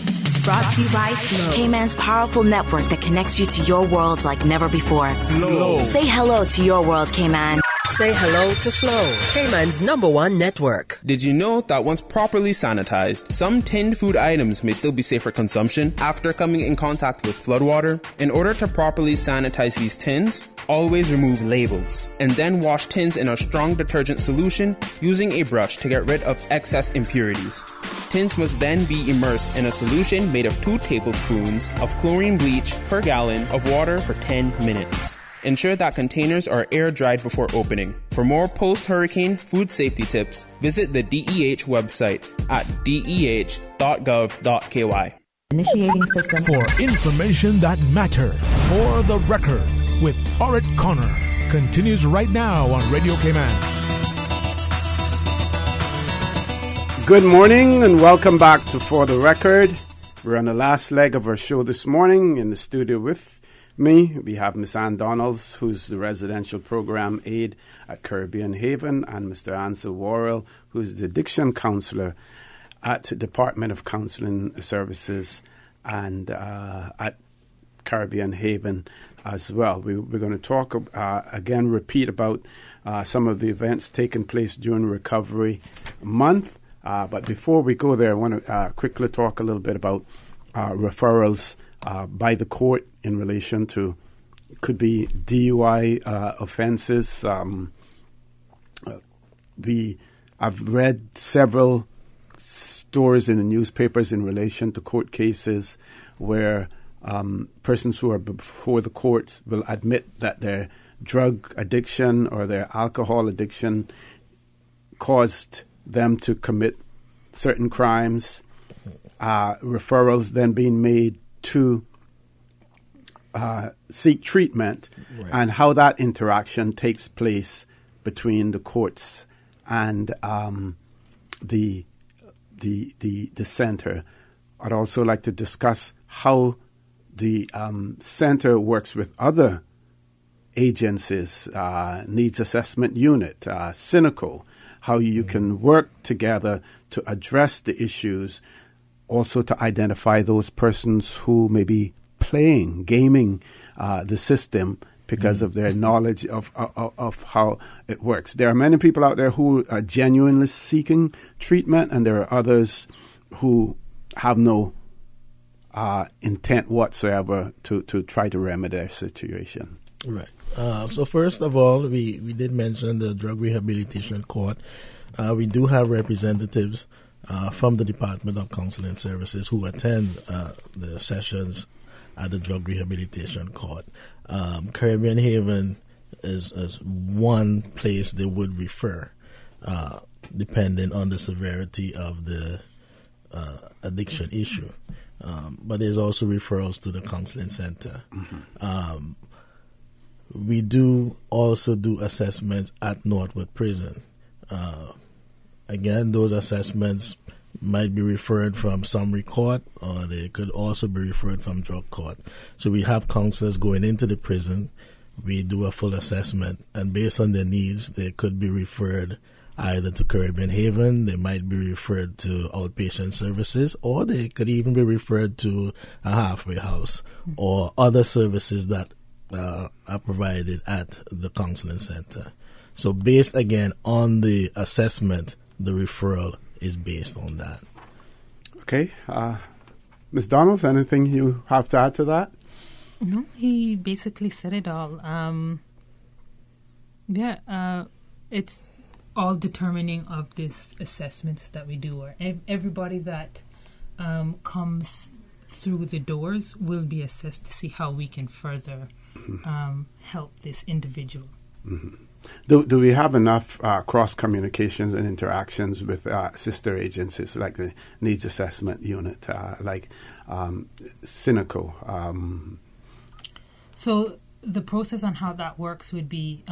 S10: Brought to you by Flow. Cayman's powerful network that connects you to your world like never before.
S5: Flow.
S10: Say hello to your world, Cayman.
S16: Say hello to Flow, Cayman's #1 network.
S17: Did you know that once properly sanitized, some tinned food items may still be safe for consumption after coming in contact with floodwater? In order to properly sanitize these tins, always remove labels, and then wash tins in a strong detergent solution using a brush to get rid of excess impurities. Tins must then be immersed in a solution made of 2 tablespoons of chlorine bleach per gallon of water for 10 minutes. Ensure that containers are air-dried before opening. For more post-hurricane food safety tips, visit the DEH website at deh.gov.ky.
S7: Initiating system.
S5: For information that matter, for the record, with Orit Connor, continues right now on Radio Cayman.
S2: Good morning and welcome back to For the Record. We're on the last leg of our show this morning. In the studio with me, we have Miss Ann Donalds, who's the residential program aide at Caribbean Haven, and Mr. Ansel Worrell, who's the addiction counselor at Department of Counseling Services and at Caribbean Haven as well. We're going to talk again, repeat about some of the events taking place during Recovery Month. But before we go there, I want to quickly talk a little bit about referrals by the court in relation to, could be DUI offenses. I've read several stories in the newspapers in relation to court cases where persons who are before the court will admit that their drug addiction or their alcohol addiction caused them to commit certain crimes. Referrals then being made to seek treatment, right, and how that interaction takes place between the courts and the center. I'd also like to discuss how the center works with other agencies, Needs Assessment Unit, Cynical, how you can work together to address the issues, also to identify those persons who may be gaming the system because of their knowledge of how it works. There are many people out there who are genuinely seeking treatment, and there are others who have no intent whatsoever to try to remedy their situation.
S3: Right. So first of all, we did mention the Drug Rehabilitation Court. We do have representatives from the Department of Counseling Services who attend the sessions at the Drug Rehabilitation Court. Caribbean Haven is one place they would refer, depending on the severity of the addiction issue. But there's also referrals to the counseling center. Mm-hmm. We do also do assessments at Northwood Prison. Again, those assessments might be referred from summary court, or they could also be referred from drug court. So we have counselors going into the prison. We do a full assessment, and based on their needs, they could be referred either to Caribbean Haven, they might be referred to outpatient services, or they could even be referred to a halfway house or other services that are provided at the counseling center. So based again on the assessment, the referral is based on that.
S2: Okay. Ms. Donalds, anything you have to add to that?
S1: No, he basically said it all. It's all determining of this assessments that we do. Or everybody that comes through the doors will be assessed to see how we can further help this individual.
S2: Mm-hmm. Do we have enough cross communications and interactions with sister agencies like the Needs Assessment Unit, like Cynico?
S1: So the process on how that works would be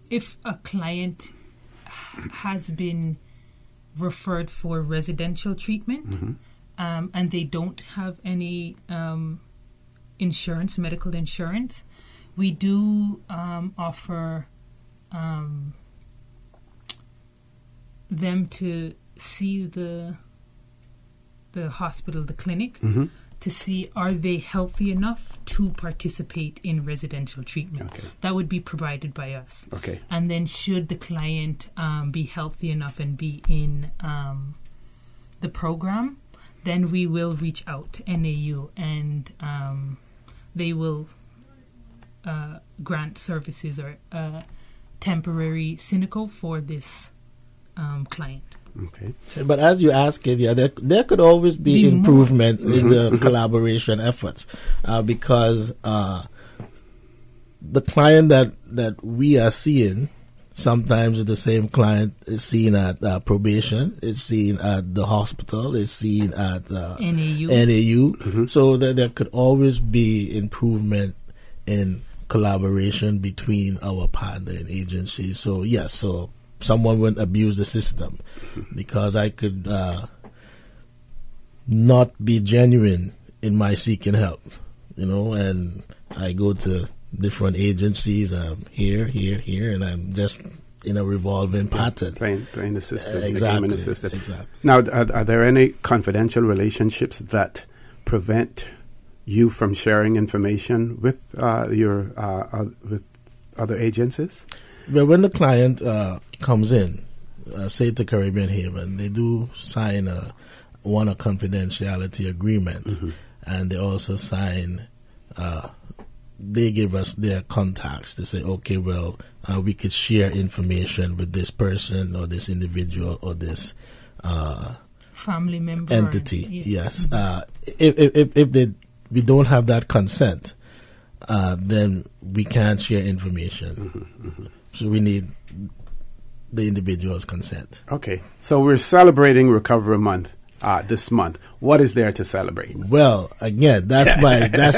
S1: if a client has been referred for residential treatment and they don't have any insurance, medical insurance, we do offer them to see the hospital, the clinic, to see are they healthy enough to participate in residential treatment.
S2: Okay.
S1: That would be provided by us.
S2: Okay.
S1: And then should the client be healthy enough and be in the program, then we will reach out to NAU and they will grant services or temporary Cynico for this client.
S2: Okay.
S3: But as you ask it, there could always be improvement in the collaboration efforts because the client that we are seeing sometimes the same client is seen at probation, is seen at the hospital, is seen at NAU. So there could always be improvement in collaboration between our partner and agencies. So yes, so someone wouldn't abuse the system because I could not be genuine in my seeking help, and I go to different agencies, here, and I'm just in a revolving pattern.
S2: Playing the system.
S3: Exactly.
S2: The system.
S3: Exactly.
S2: Now, are there any confidential relationships that prevent you from sharing information with with other agencies?
S3: Well, when the client comes in, say to Caribbean Haven, they do sign a confidentiality agreement, and they also sign. They give us their contacts. They say, okay, well, we could share information with this person or this individual or this
S1: family member
S3: entity. Yes. If we don't have that consent, then we can't share information. So we need the individual's consent.
S2: Okay. So we're celebrating Recovery Month this month. What is there to celebrate?
S3: Well, again, that's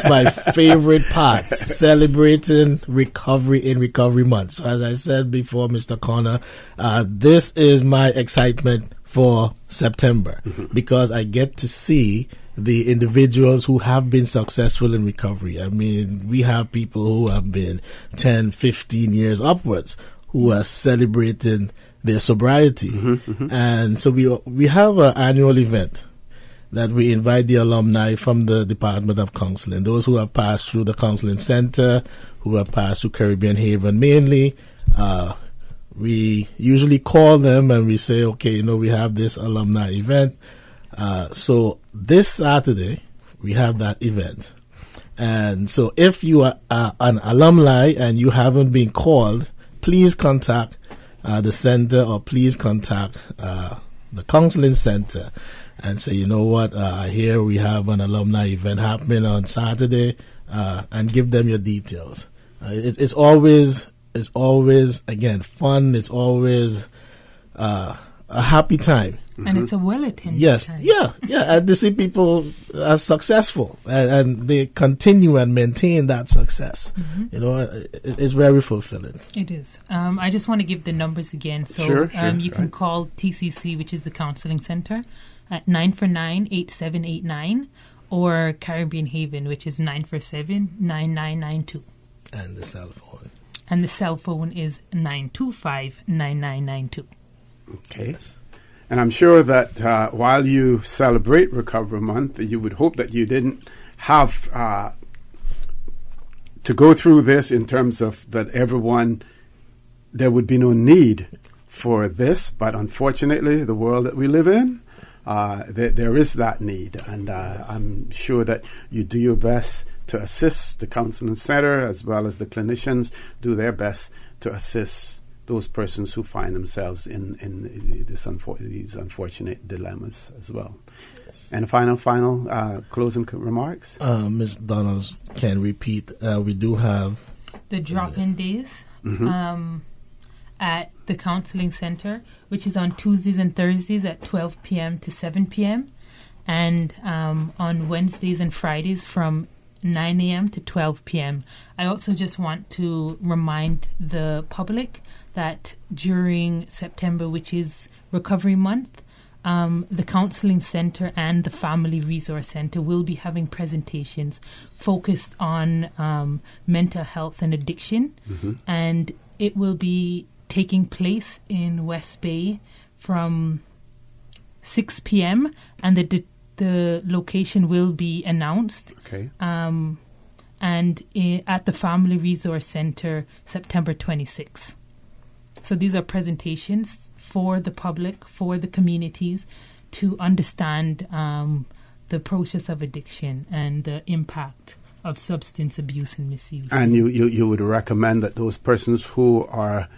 S3: my favorite part, celebrating recovery in Recovery Month. So as I said before, Mr. Connor, this is my excitement for September because I get to see the individuals who have been successful in recovery. I mean, we have people who have been 10, 15 years upwards who are celebrating their sobriety. And so we have an annual event that we invite the alumni from the Department of Counseling, those who have passed through the Counseling Center, who have passed through Caribbean Haven mainly. We usually call them and we say, okay, we have this alumni event. So this Saturday, we have that event. And so if you are an alumni and you haven't been called, please contact the center or please contact the counseling center and say, you know what, here we have an alumni event happening on Saturday, and give them your details. It's always, again, fun. It's always a happy time
S1: And it's a well-attended
S3: Yes,
S1: time.
S3: yeah. And to see people as successful and they continue and maintain that success, it's very fulfilling.
S1: It is. I just want to give the numbers again. So
S3: Sure,
S1: you can call TCC, which is the Counseling Center, at 949-8789, or Caribbean Haven, which is 947-9992.
S3: And the cell phone.
S1: And the cell phone is 925-9992.
S2: Okay. Yes. And I'm sure that while you celebrate Recovery Month, you would hope that you didn't have to go through this in terms of that there would be no need for this. But unfortunately, the world that we live in, there is that need. And I'm sure that you do your best to assist the Counseling Center as well as the clinicians do their best to assist those persons who find themselves in these unfortunate dilemmas as well. Yes. And final closing remarks?
S3: Ms. Donalds can repeat. We do have
S1: the drop-in days at the Counseling Center, which is on Tuesdays and Thursdays at 12 p.m. to 7 p.m. and on Wednesdays and Fridays from 9 a.m. to 12 p.m. I also just want to remind the public that during September, which is Recovery Month, the Counseling Center and the Family Resource Center will be having presentations focused on mental health and addiction. And it will be taking place in West Bay from 6 p.m. and the location will be announced.
S2: Okay.
S1: And at the Family Resource Center, September 26th. So these are presentations for the public, for the communities, to understand the process of addiction and the impact of substance abuse and misuse.
S2: And you would recommend that those persons who are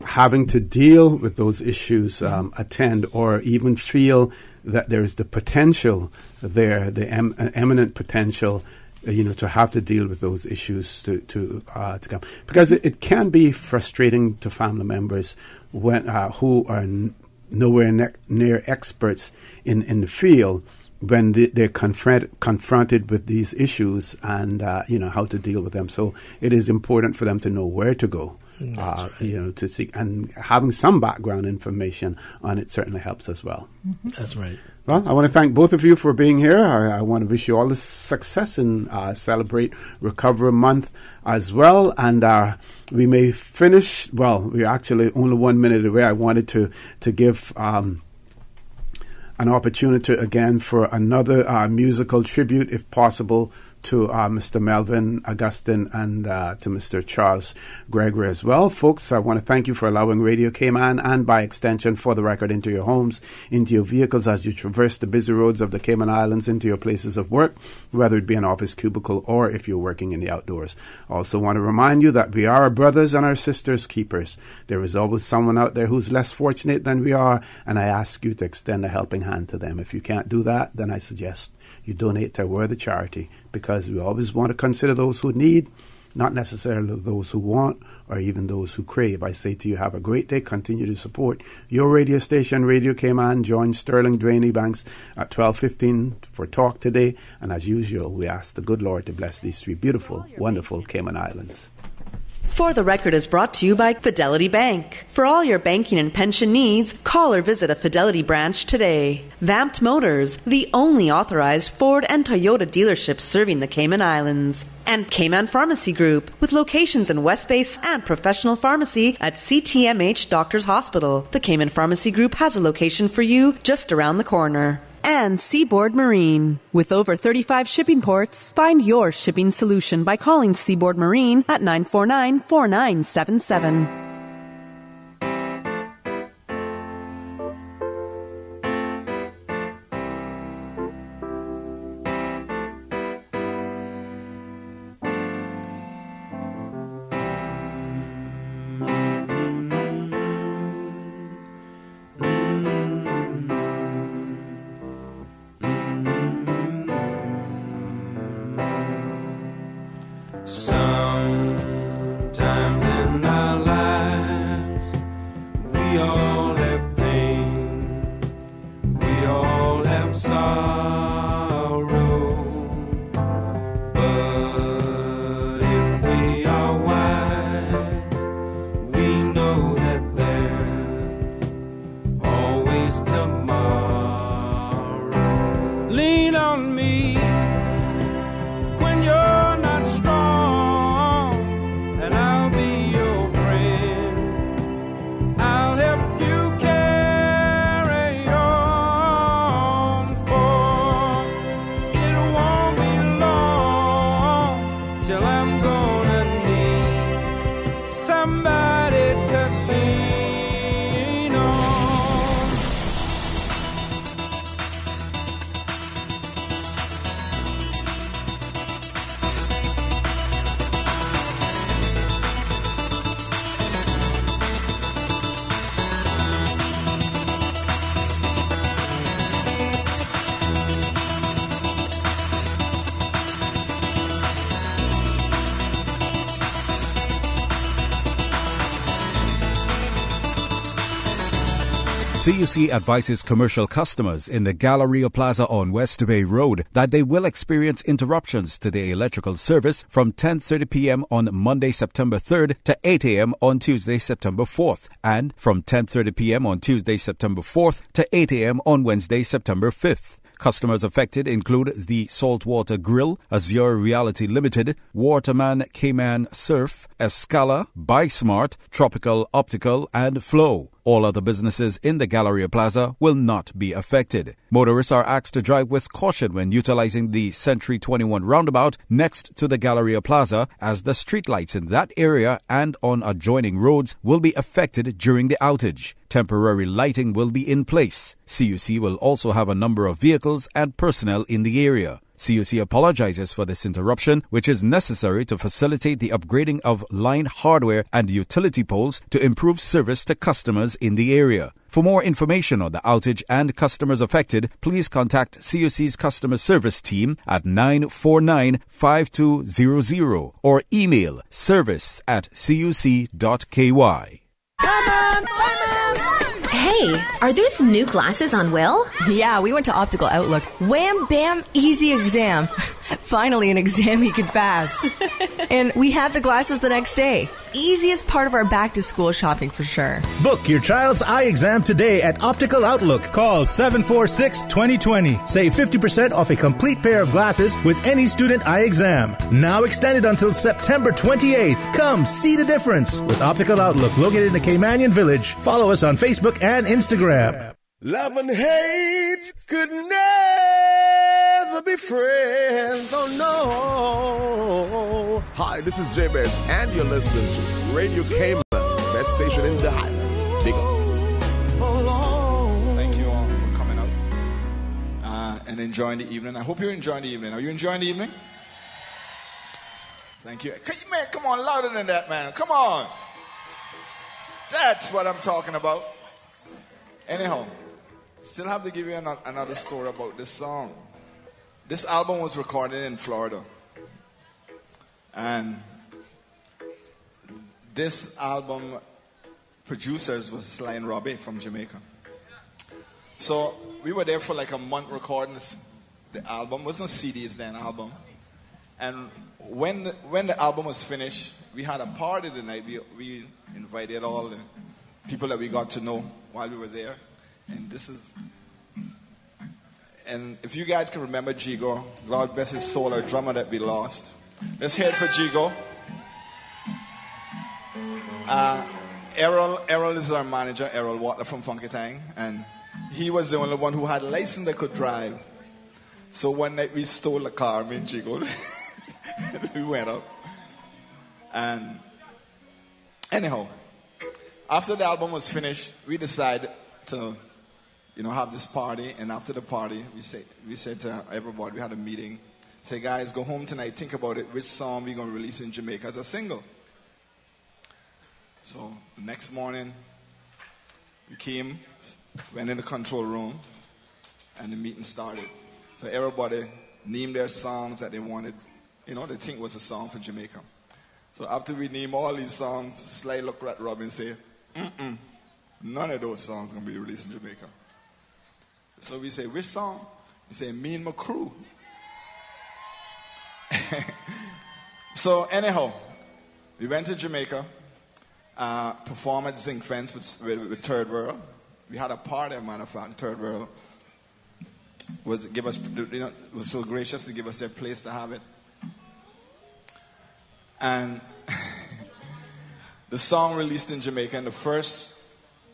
S2: having to deal with those issues attend, or even feel that there is the potential there, the eminent potential, to have to deal with those issues to come, because it can be frustrating to family members when who are nowhere near experts in the field when they're confronted with these issues and how to deal with them. So it is important for them to know where to go. To seek, and having some background information on it certainly helps as well.
S3: That's right.
S2: Well, I want to thank both of you for being here. I want to wish you all the success and celebrate Recovery Month as well. And we may finish, we're actually only 1 minute away. I wanted to give an opportunity again for another musical tribute, if possible, to Mr. Melvin Augustine and to Mr. Charles Gregory as well. Folks, I want to thank you for allowing Radio Cayman and by extension For the Record into your homes, into your vehicles as you traverse the busy roads of the Cayman Islands, into your places of work, whether it be an office cubicle or if you're working in the outdoors. Also want to remind you that we are our brothers and our sisters' keepers. There is always someone out there who's less fortunate than we are, and I ask you to extend a helping hand to them. If you can't do that, then I suggest you donate to a worthy charity, because we always want to consider those who need, not necessarily those who want or even those who crave. I say to you, have a great day. Continue to support your radio station, Radio Cayman. Join Sterling, Dwayne, Ebanks at 12:15 for Talk today. And as usual, we ask the good Lord to bless these three beautiful, wonderful Cayman Islands.
S24: For the Record is brought to you by Fidelity Bank. For all your banking and pension needs, call or visit a Fidelity branch today. Vamped Motors, the only authorized Ford and Toyota dealership serving the Cayman Islands. And Cayman Pharmacy Group, with locations in West Bay and professional pharmacy at CTMH Doctors Hospital. The Cayman Pharmacy Group has a location for you just around the corner. And Seaboard Marine. With over 35 shipping ports, find your shipping solution by calling Seaboard Marine at 949-4977.
S4: Sometimes in our lives
S6: CUC advises commercial customers in the Galleria Plaza on West Bay Road that they will experience interruptions to their electrical service from 10:30 p.m. on Monday, September 3rd to 8 a.m. on Tuesday, September 4th, and from 10:30 p.m. on Tuesday, September 4th to 8 a.m. on Wednesday, September 5th. Customers affected include the Saltwater Grill, Azure Reality Limited, Waterman Cayman Surf, Escala, BuySmart, Tropical Optical, and Flow. All other businesses in the Galleria Plaza will not be affected. Motorists are asked to drive with caution when utilizing the Century 21 roundabout next to the Galleria Plaza, as the streetlights in that area and on adjoining roads will be affected during the outage. Temporary lighting will be in place. CUC will also have a number of vehicles and personnel in the area. CUC apologizes for this interruption, which is necessary to facilitate the upgrading of line hardware and utility poles to improve service to customers in the area. For more information on the outage and customers affected, please contact CUC's customer service team at 949-5200 or email service@cuc.ky.
S19: Hey, are those new glasses on Will?
S20: Yeah, we went to Optical Outlook. Wham, bam, easy exam. Finally, an exam he could pass. And we had the glasses the next day. Easiest part of our back-to-school shopping for sure.
S21: Book your child's eye exam today at Optical Outlook. Call 746-2020. Save 50% off a complete pair of glasses with any student eye exam. Now extended until September 28th. Come see the difference with Optical Outlook, located in the Caymanian Village. Follow us on Facebook and Instagram.
S4: Love and hate could never be friends, oh no. Hi, this is Jabez, and you're listening to Radio Cayman, best station in the Highland. Big up.
S22: Thank you all for coming out and enjoying the evening. I hope you're enjoying the evening. Are you enjoying the evening? Thank you. Man, come on, louder than that, man. Come on. That's what I'm talking about. Anyhow, still have to give you another story about this song. This album was recorded in Florida. And this album producers was Sly and Robbie from Jamaica. So we were there for like a month recording the album. It was no CDs then, album. And when the album was finished, we had a party the night. We invited all the people that we got to know while we were there. And if you guys can remember Jigo, God bless his soul, our drummer that we lost. Let's hear it for Jigo. Errol is our manager, Errol Watler from Funky Tang, and he was the only one who had a license that could drive. So one night we stole a car, me and Jigo. We went up. And anyhow, after the album was finished, we decided to have this party. And after the party, we said to everybody, we had a meeting, say, guys, go home tonight, think about it, which song we're going to release in Jamaica as a single. So the next morning, we came, went in the control room, and the meeting started. So everybody named their songs that they wanted, they think was a song for Jamaica. So after we named all these songs, Sly looked at Rob and said, none of those songs are going to be released in Jamaica. So we say, which song? He said, Me and My Crew. So anyhow, we went to Jamaica, performed at Zinc Fence with Third World. We had a party, as a matter of fact. Third World was so gracious to give us their place to have it. And the song released in Jamaica in the first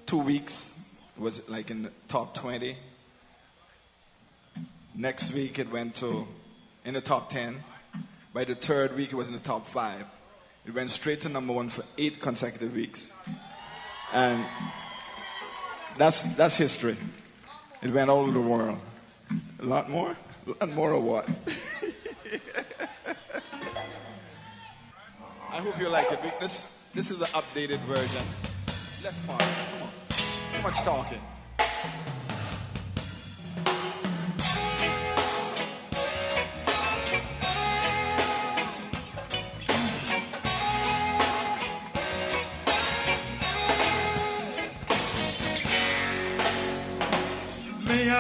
S22: 2 weeks was like in the top 20. Next week it went in the top 10. By the third week it was in the top 5. It went straight to number 1 for 8 consecutive weeks. And that's history. It went all over the world. A lot more? A lot more or what? I hope you like it. This is an updated version. Let's party. Come on. Too much talking.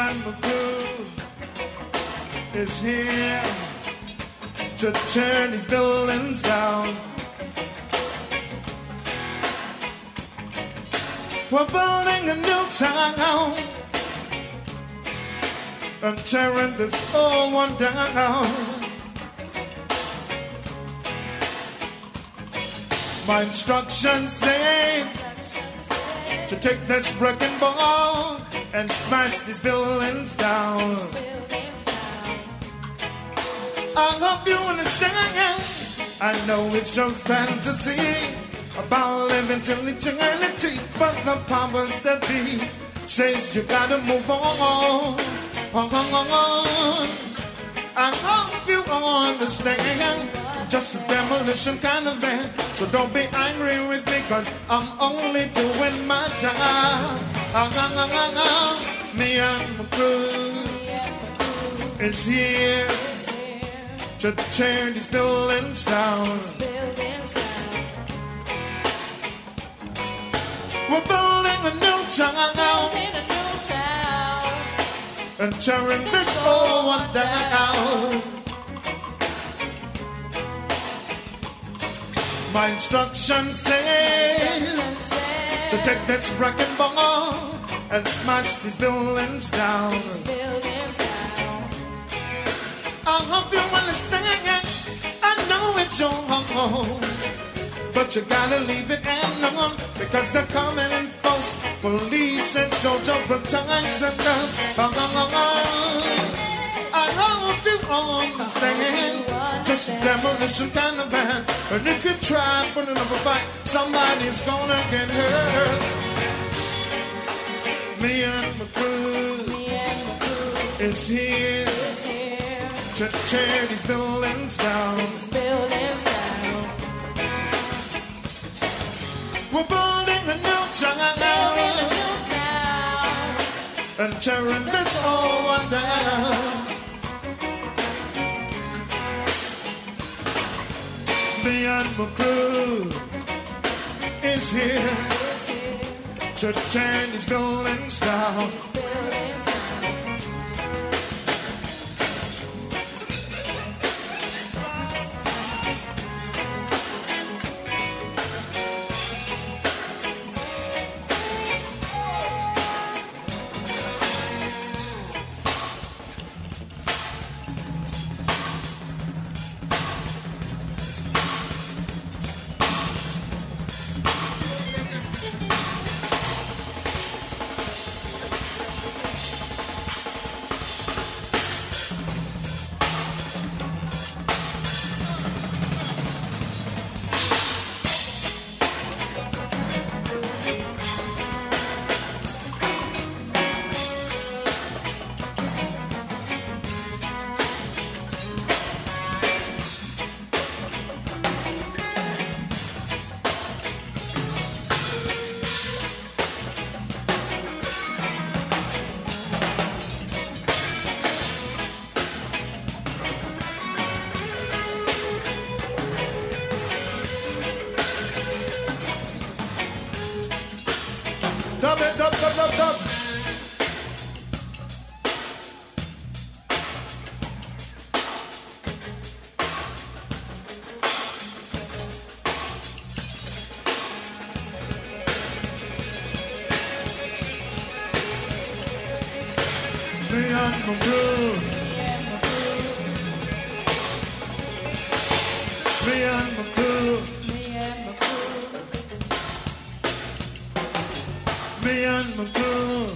S8: and my crew is here to tear these buildings down. We're building a new town and tearing this old one down. My instructions say to take this wrecking ball and smash these buildings down. I hope you understand. I know it's your fantasy about living till eternity, but the powers that be says you gotta move on. I hope you understand. Just a demolition kind of man, so don't be angry with me, cause I'm only doing my job. Me and my crew is here to tear these buildings down. We're building a new town and tearing this old one down. My instructions say to take this wrecking ball and smash these buildings down. I hope you understand. I know it's your home, but you gotta leave it alone, because they're coming in force. Police and soldiers with tanks and guns. I hope you understand. Just a demolition kind of man. And if you try putting up a fight, somebody's gonna get hurt. Me and my crew is here to tear these buildings down. We're building a new town and tearing this old one down. Me and my crew is here to tear these buildings down. Dub. Me and my crew. Me and my crew. Me and my crew.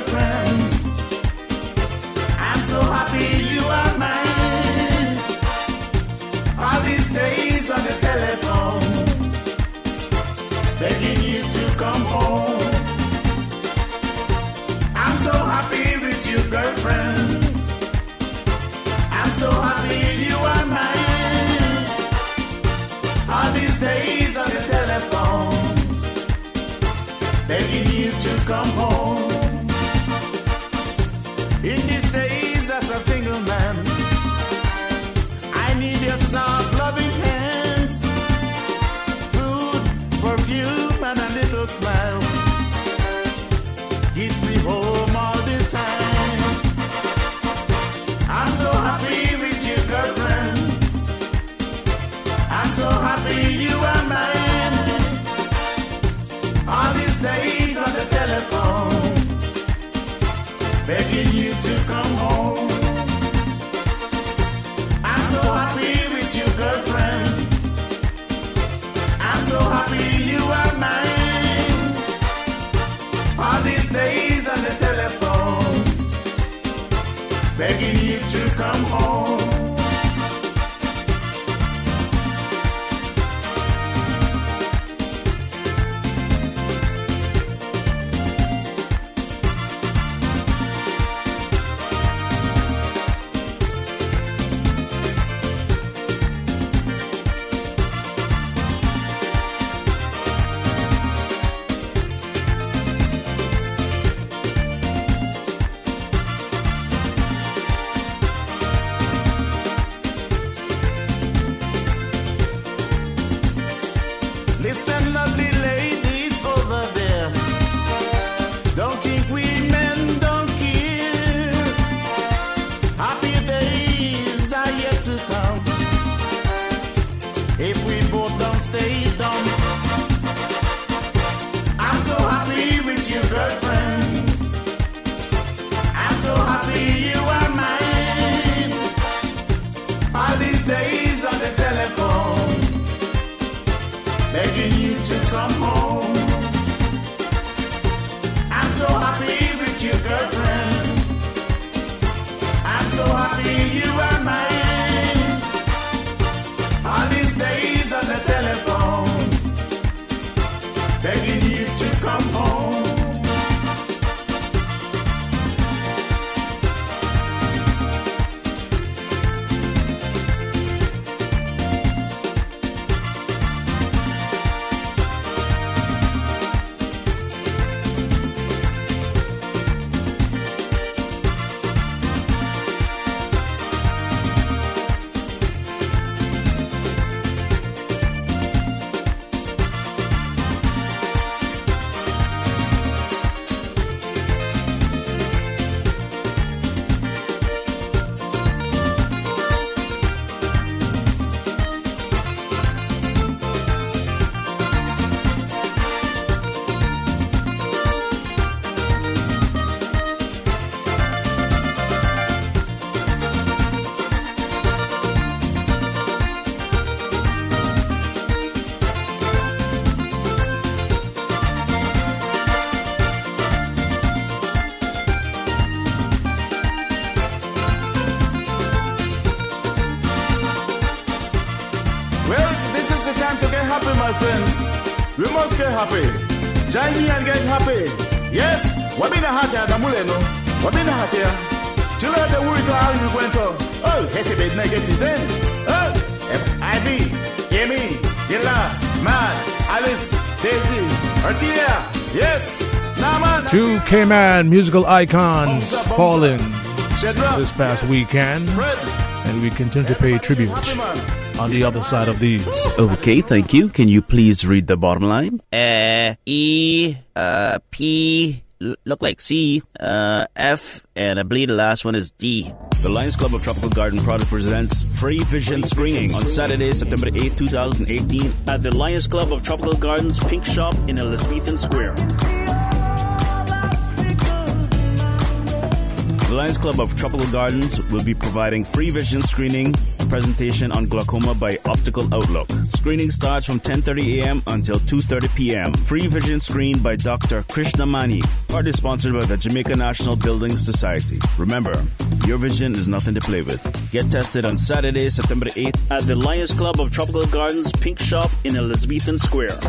S8: girlfriend. I'm so happy you are mine. All these days on the telephone, begging you to come home. I'm so happy with you, girlfriend. I'm so happy you are mine. All these days on the telephone, begging you to come home. In these days as a single man, I need your soft loving hands, food, perfume and a little smile, keeps me home all the time. I'm so happy with you, girlfriend. I'm so happy you are mine. All these days on the telephone, begging you to come home. I'm so happy with you, girlfriend. I'm so happy you are mine. All these days on the telephone, begging you to come home. Listen, lovely ladies over there, don't think we men don't care. Happy days are yet to come if we both don't stay dumb. I'm so happy with you, girlfriend. I'm so happy you are mine. All these days on the telephone, begging you to come home. I'm so happy with you, girlfriend. I'm so happy you are mine. All these days on the telephone, begging you to come home. happy, my friends. We must get happy. Join me and get happy. Yes, what be the heart here, the muleno? What be the heart here? Children, the worry to all we went to. Oh, Hesse bed negative then. Oh, Ivy, Amy, Gilla, Matt, Alice, Daisy, Artia. Yes, Naman.
S5: Two Cayman musical icons fallen this past weekend, and we continue to pay tribute on the other side of these.
S9: Okay, thank you. Can you please read the bottom line? E, P, look like C, F, and I believe the last one is D.
S6: The Lions Club of Tropical Garden Product presents Free Vision Screening on Saturday, September 8, 2018 at the Lions Club of Tropical Gardens Pink Shop in Elizabethan Square.
S9: The Lions Club of Tropical Gardens will be providing free vision screening, a presentation on glaucoma by Optical Outlook. Screening starts from 10:30 a.m. until 2:30 p.m. Free vision screen by Dr. Krishnamani. Partly sponsored by the Jamaica National Building Society. Remember, your vision is nothing to play with. Get tested on Saturday, September 8th at the Lions Club of Tropical Gardens Pink Shop in Elizabethan Square.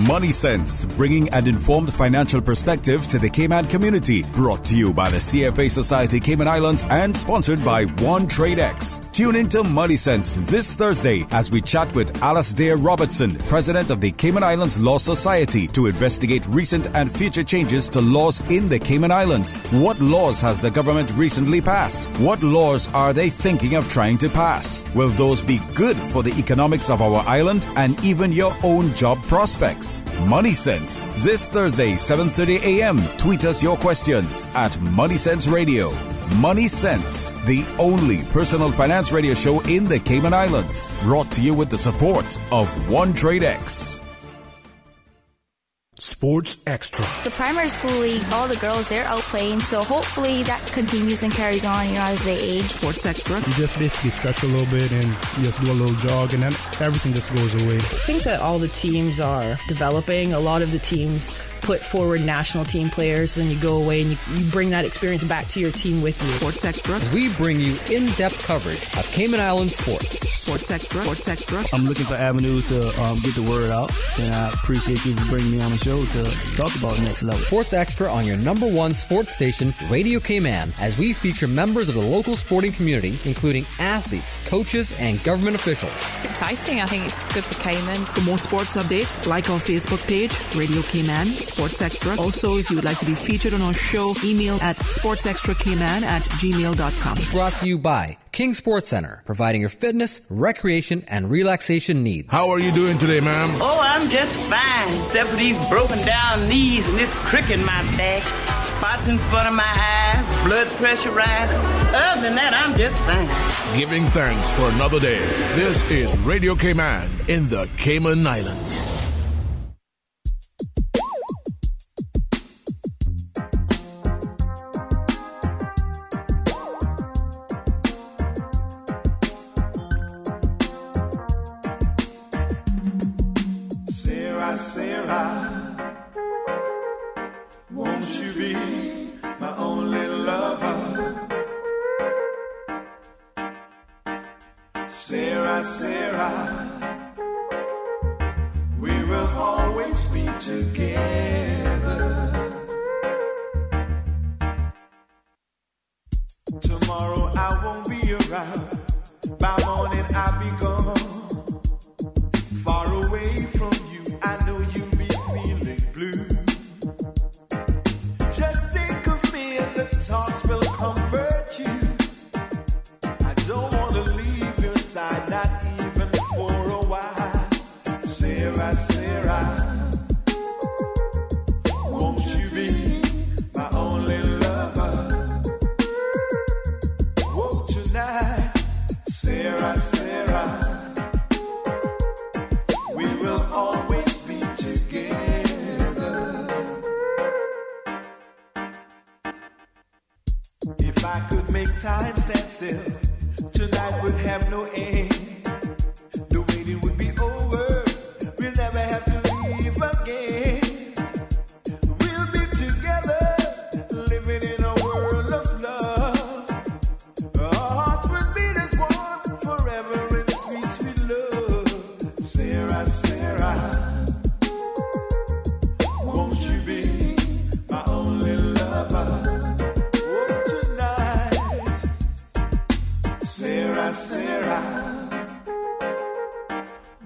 S6: Money Sense, bringing an informed financial perspective to the Cayman community. Brought to you by the CFA Society Cayman Islands and sponsored by One Trade X. Tune into Money Sense this Thursday as we chat with Alasdair Robertson, President of the Cayman Islands Law Society, to investigate recent and future changes to laws in the Cayman Islands. What laws has the government recently passed? What laws are they thinking of trying to pass? Will those be good for the economics of our island and even your own job prospects? Money Sense this Thursday, 7:30 a.m. Tweet us your questions at Money Sense Radio. Money Sense, the only personal finance radio show in the Cayman Islands. Brought to you with the support of One Trade X.
S5: Sports Extra.
S11: The primary school league, all the girls, they're out playing, so hopefully that continues and carries on, as they age.
S12: Sports Extra. You just basically stretch a little bit and you just do a little jog, and then everything just goes away.
S13: I think that all the teams are developing. A lot of the teams put forward national team players, then you go away and you bring that experience back to your team with you.
S12: Sports Extra.
S14: We bring you in-depth coverage of Cayman Islands sports.
S12: Sports Extra. Sports Extra.
S18: I'm looking for avenues to get the word out, and I appreciate you for bringing me on the show to talk about Next Level.
S14: Sports Extra on your number one sports station, Radio Cayman, as we feature members of the local sporting community, including athletes, coaches, and government officials.
S23: It's exciting. I think it's good for Cayman.
S12: For more sports updates, like our Facebook page, Radio Cayman, Sports Extra. Also, if you would like to be featured on our show, email at sportsextracayman@gmail.com.
S14: Brought to you by King Sports Center, providing your fitness, recreation, and relaxation needs.
S5: How are you doing today, ma'am?
S27: Oh, I'm just fine, except for these broken down knees and this crick in my back, spots in front of my eyes, blood pressure rising. Other than that, I'm just fine.
S5: Giving thanks for another day. This is Radio Cayman in the Cayman Islands.
S4: Sarah, won't you be my only lover? Sarah, we will always be together. Tomorrow I won't be around, by morning I'll be gone. Far away from you, I know you'll be feeling blue. Just think of me and the thoughts will comfort you. I don't want to leave your side, not even for a while. Sarah, won't you be my only lover? Oh, tonight, Sarah, we will always be together. If I could make time stand still, tonight would have no end. The waiting would be over. We'll never have to leave again. We'll be together, living in a world of love. Our hearts will beat as one forever in sweet, sweet love. Sarah, won't you be my only lover? Oh, tonight, Sarah,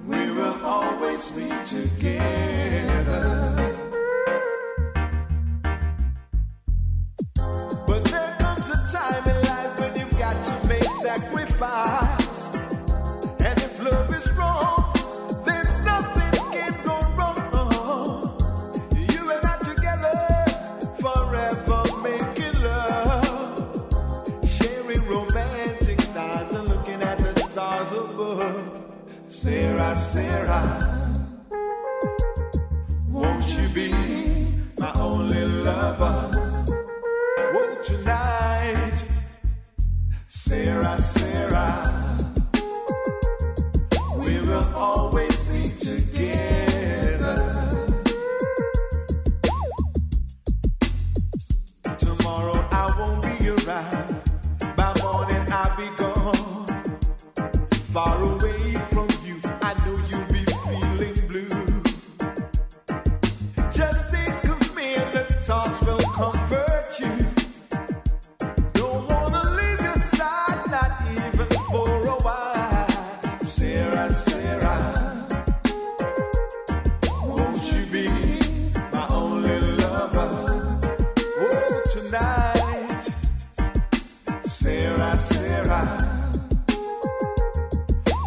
S4: we will always be together. But there comes a time in life when you've got to make sacrifice. And if love is wrong, there's nothing can go wrong. You and I together, forever making love, sharing romantic times and looking at the stars above. Sarah, Sarah, won't you be my only lover? Oh, tonight, Sarah, Sarah, we will always be together. Tomorrow I won't be around. By morning I'll be gone. Far away from you, I know you'll be feeling blue. Just think of me and the thoughts will comfort you. Don't wanna leave your side, not even for a while. Sarah, Sarah, won't you be my only lover? Oh, tonight, Sarah, Sarah,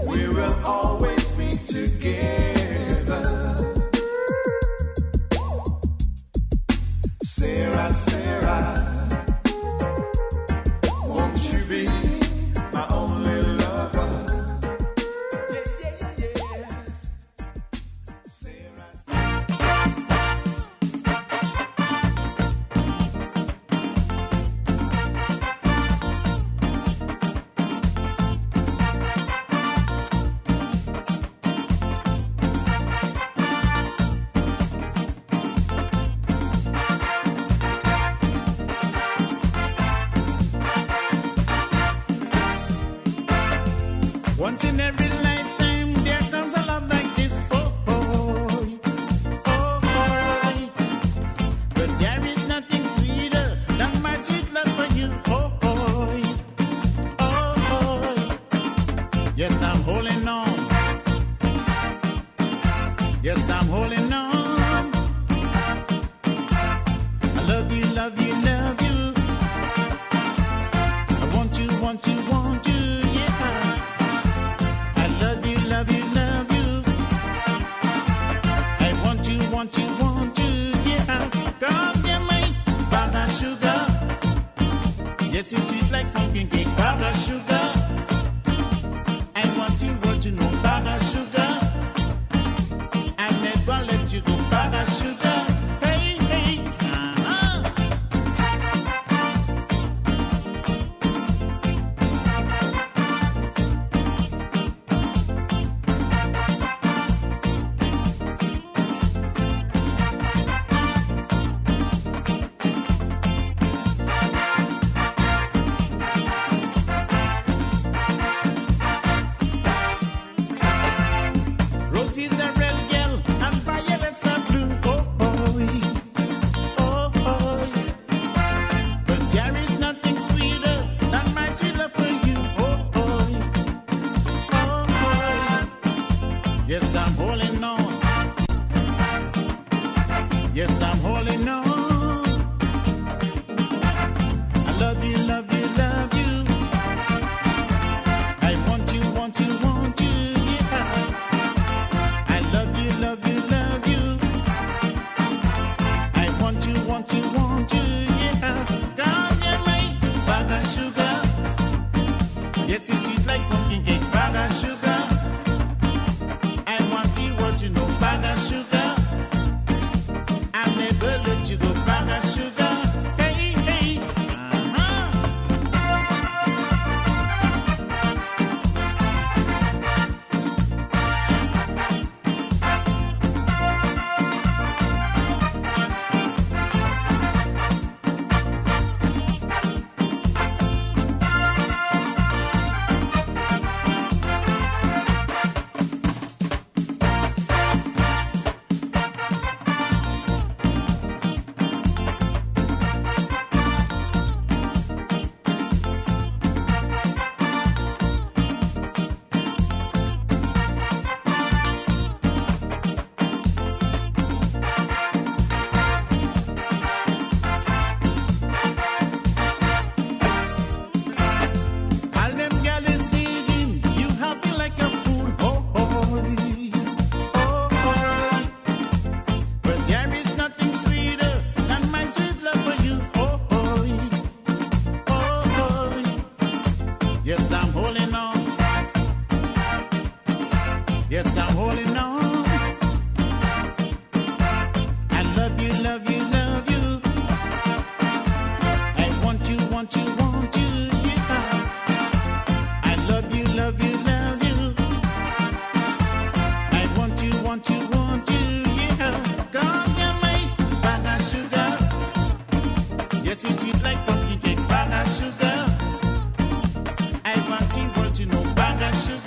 S4: we will always be together. Sarah, Sarah, won't you be my only lover? Yes.
S27: Once in every lifetime, there comes a love like this. Oh, boy. Oh, boy. But there is nothing sweeter than my sweet love for you. Oh, boy. Oh, boy. Yes, I'm holding on. Yes, I'm holding on. I love you, love you, love you. I want you, want you, want you, yeah. Love you, love you, love you. I want you, want you, want you, yeah. Come get me, bag of sugar. Yes, you sweet like pumpkin cake, bag of sugar. I want you know, bag of sugar. I never let you go, bag of sugar. Hey, hey, Roses are red, yellow, and violets are blue. Oh, boy. Oh, boy. But there is nothing sweeter than my sweet love for you. Oh, boy. Oh, boy. Yes, I'm holding on. Yes, I'm holding on. I love you, love you, love you. I want you, want you, want you, yeah. I love you, love you, love you. I want you, want you, want you, yeah. Come get me, bag of sugar. Yes, you sweet like pumpkin cake, bag of sugar. I want you, what Yes, I'm holding on. I love you, love you, love you. I want you, want you, want you, yeah. I love you, love you, love you. I want you, want you, want you, yeah. Come get me, bag of sugar. Yes, you sweet like pumpkin cake, bag of sugar. I want you know, bag of sugar.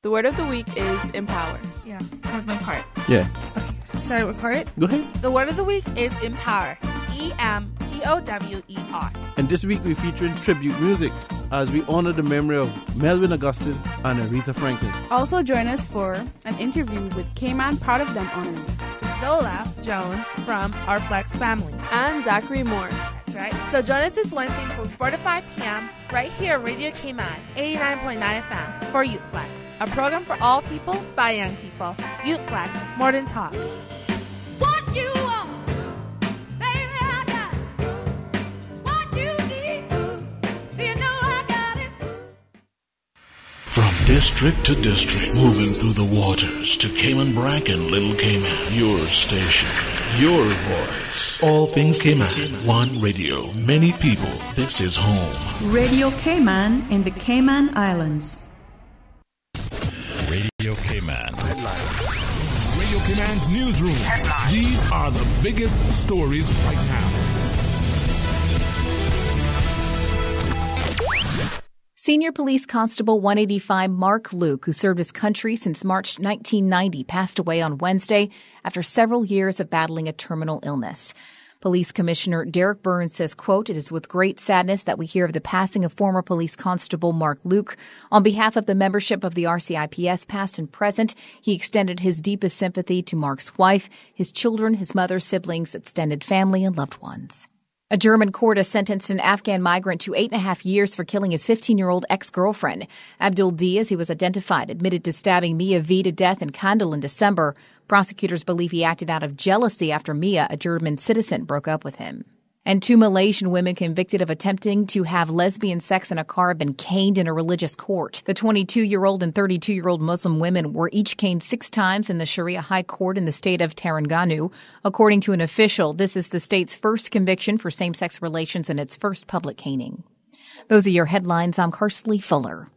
S7: The word of the week is empower.
S10: Yeah, that's my part.
S5: Yeah.
S10: Okay, so I record it?
S5: Go ahead.
S10: The word of the week is empower. EMPOWER.
S5: And this week we're featuring tribute music as we honor the memory of Melvin Augustine and Aretha Franklin.
S15: Also join us for an interview with Cayman Proud of Them honorees.
S10: Zola Jones from our Flex family.
S7: And Zachary Moore.
S10: That's right. So join us this Wednesday from 4 to 5 p.m. right here on Radio Cayman, 89.9 FM for Youth Flex. A program for all people by young people. Youth Flex, more than talk.
S16: What you want, baby, I got it. What you need, you know I got it.
S17: From district to district, moving through the waters to Cayman Brac and Little Cayman. Your station, your voice. All things Cayman. One radio, many people. This is home.
S25: Radio Cayman in the Cayman Islands.
S17: Radio Cayman. Radio Cayman's newsroom. Headline. These are the biggest stories right now.
S26: Senior Police Constable 185 Mark Luke, who served his country since March 1990, passed away on Wednesday after several years of battling a terminal illness. Police Commissioner Derek Burns says, quote, "It is with great sadness that we hear of the passing of former police constable Mark Luke. On behalf of the membership of the RCIPS, past and present, he extended his deepest sympathy to Mark's wife, his children, his mother, siblings, extended family, and loved ones." A German court has sentenced an Afghan migrant to 8.5 years for killing his 15-year-old ex-girlfriend. Abdul D, as he was identified, admitted to stabbing Mia V to death in Kandil in December. Prosecutors believe he acted out of jealousy after Mia, a German citizen, broke up with him. And 2 Malaysian women convicted of attempting to have lesbian sex in a car have been caned in a religious court. The 22-year-old and 32-year-old Muslim women were each caned 6 times in the Sharia High Court in the state of Terengganu. According to an official, this is the state's first conviction for same-sex relations and its first public caning. Those are your headlines. I'm Karsley Fuller.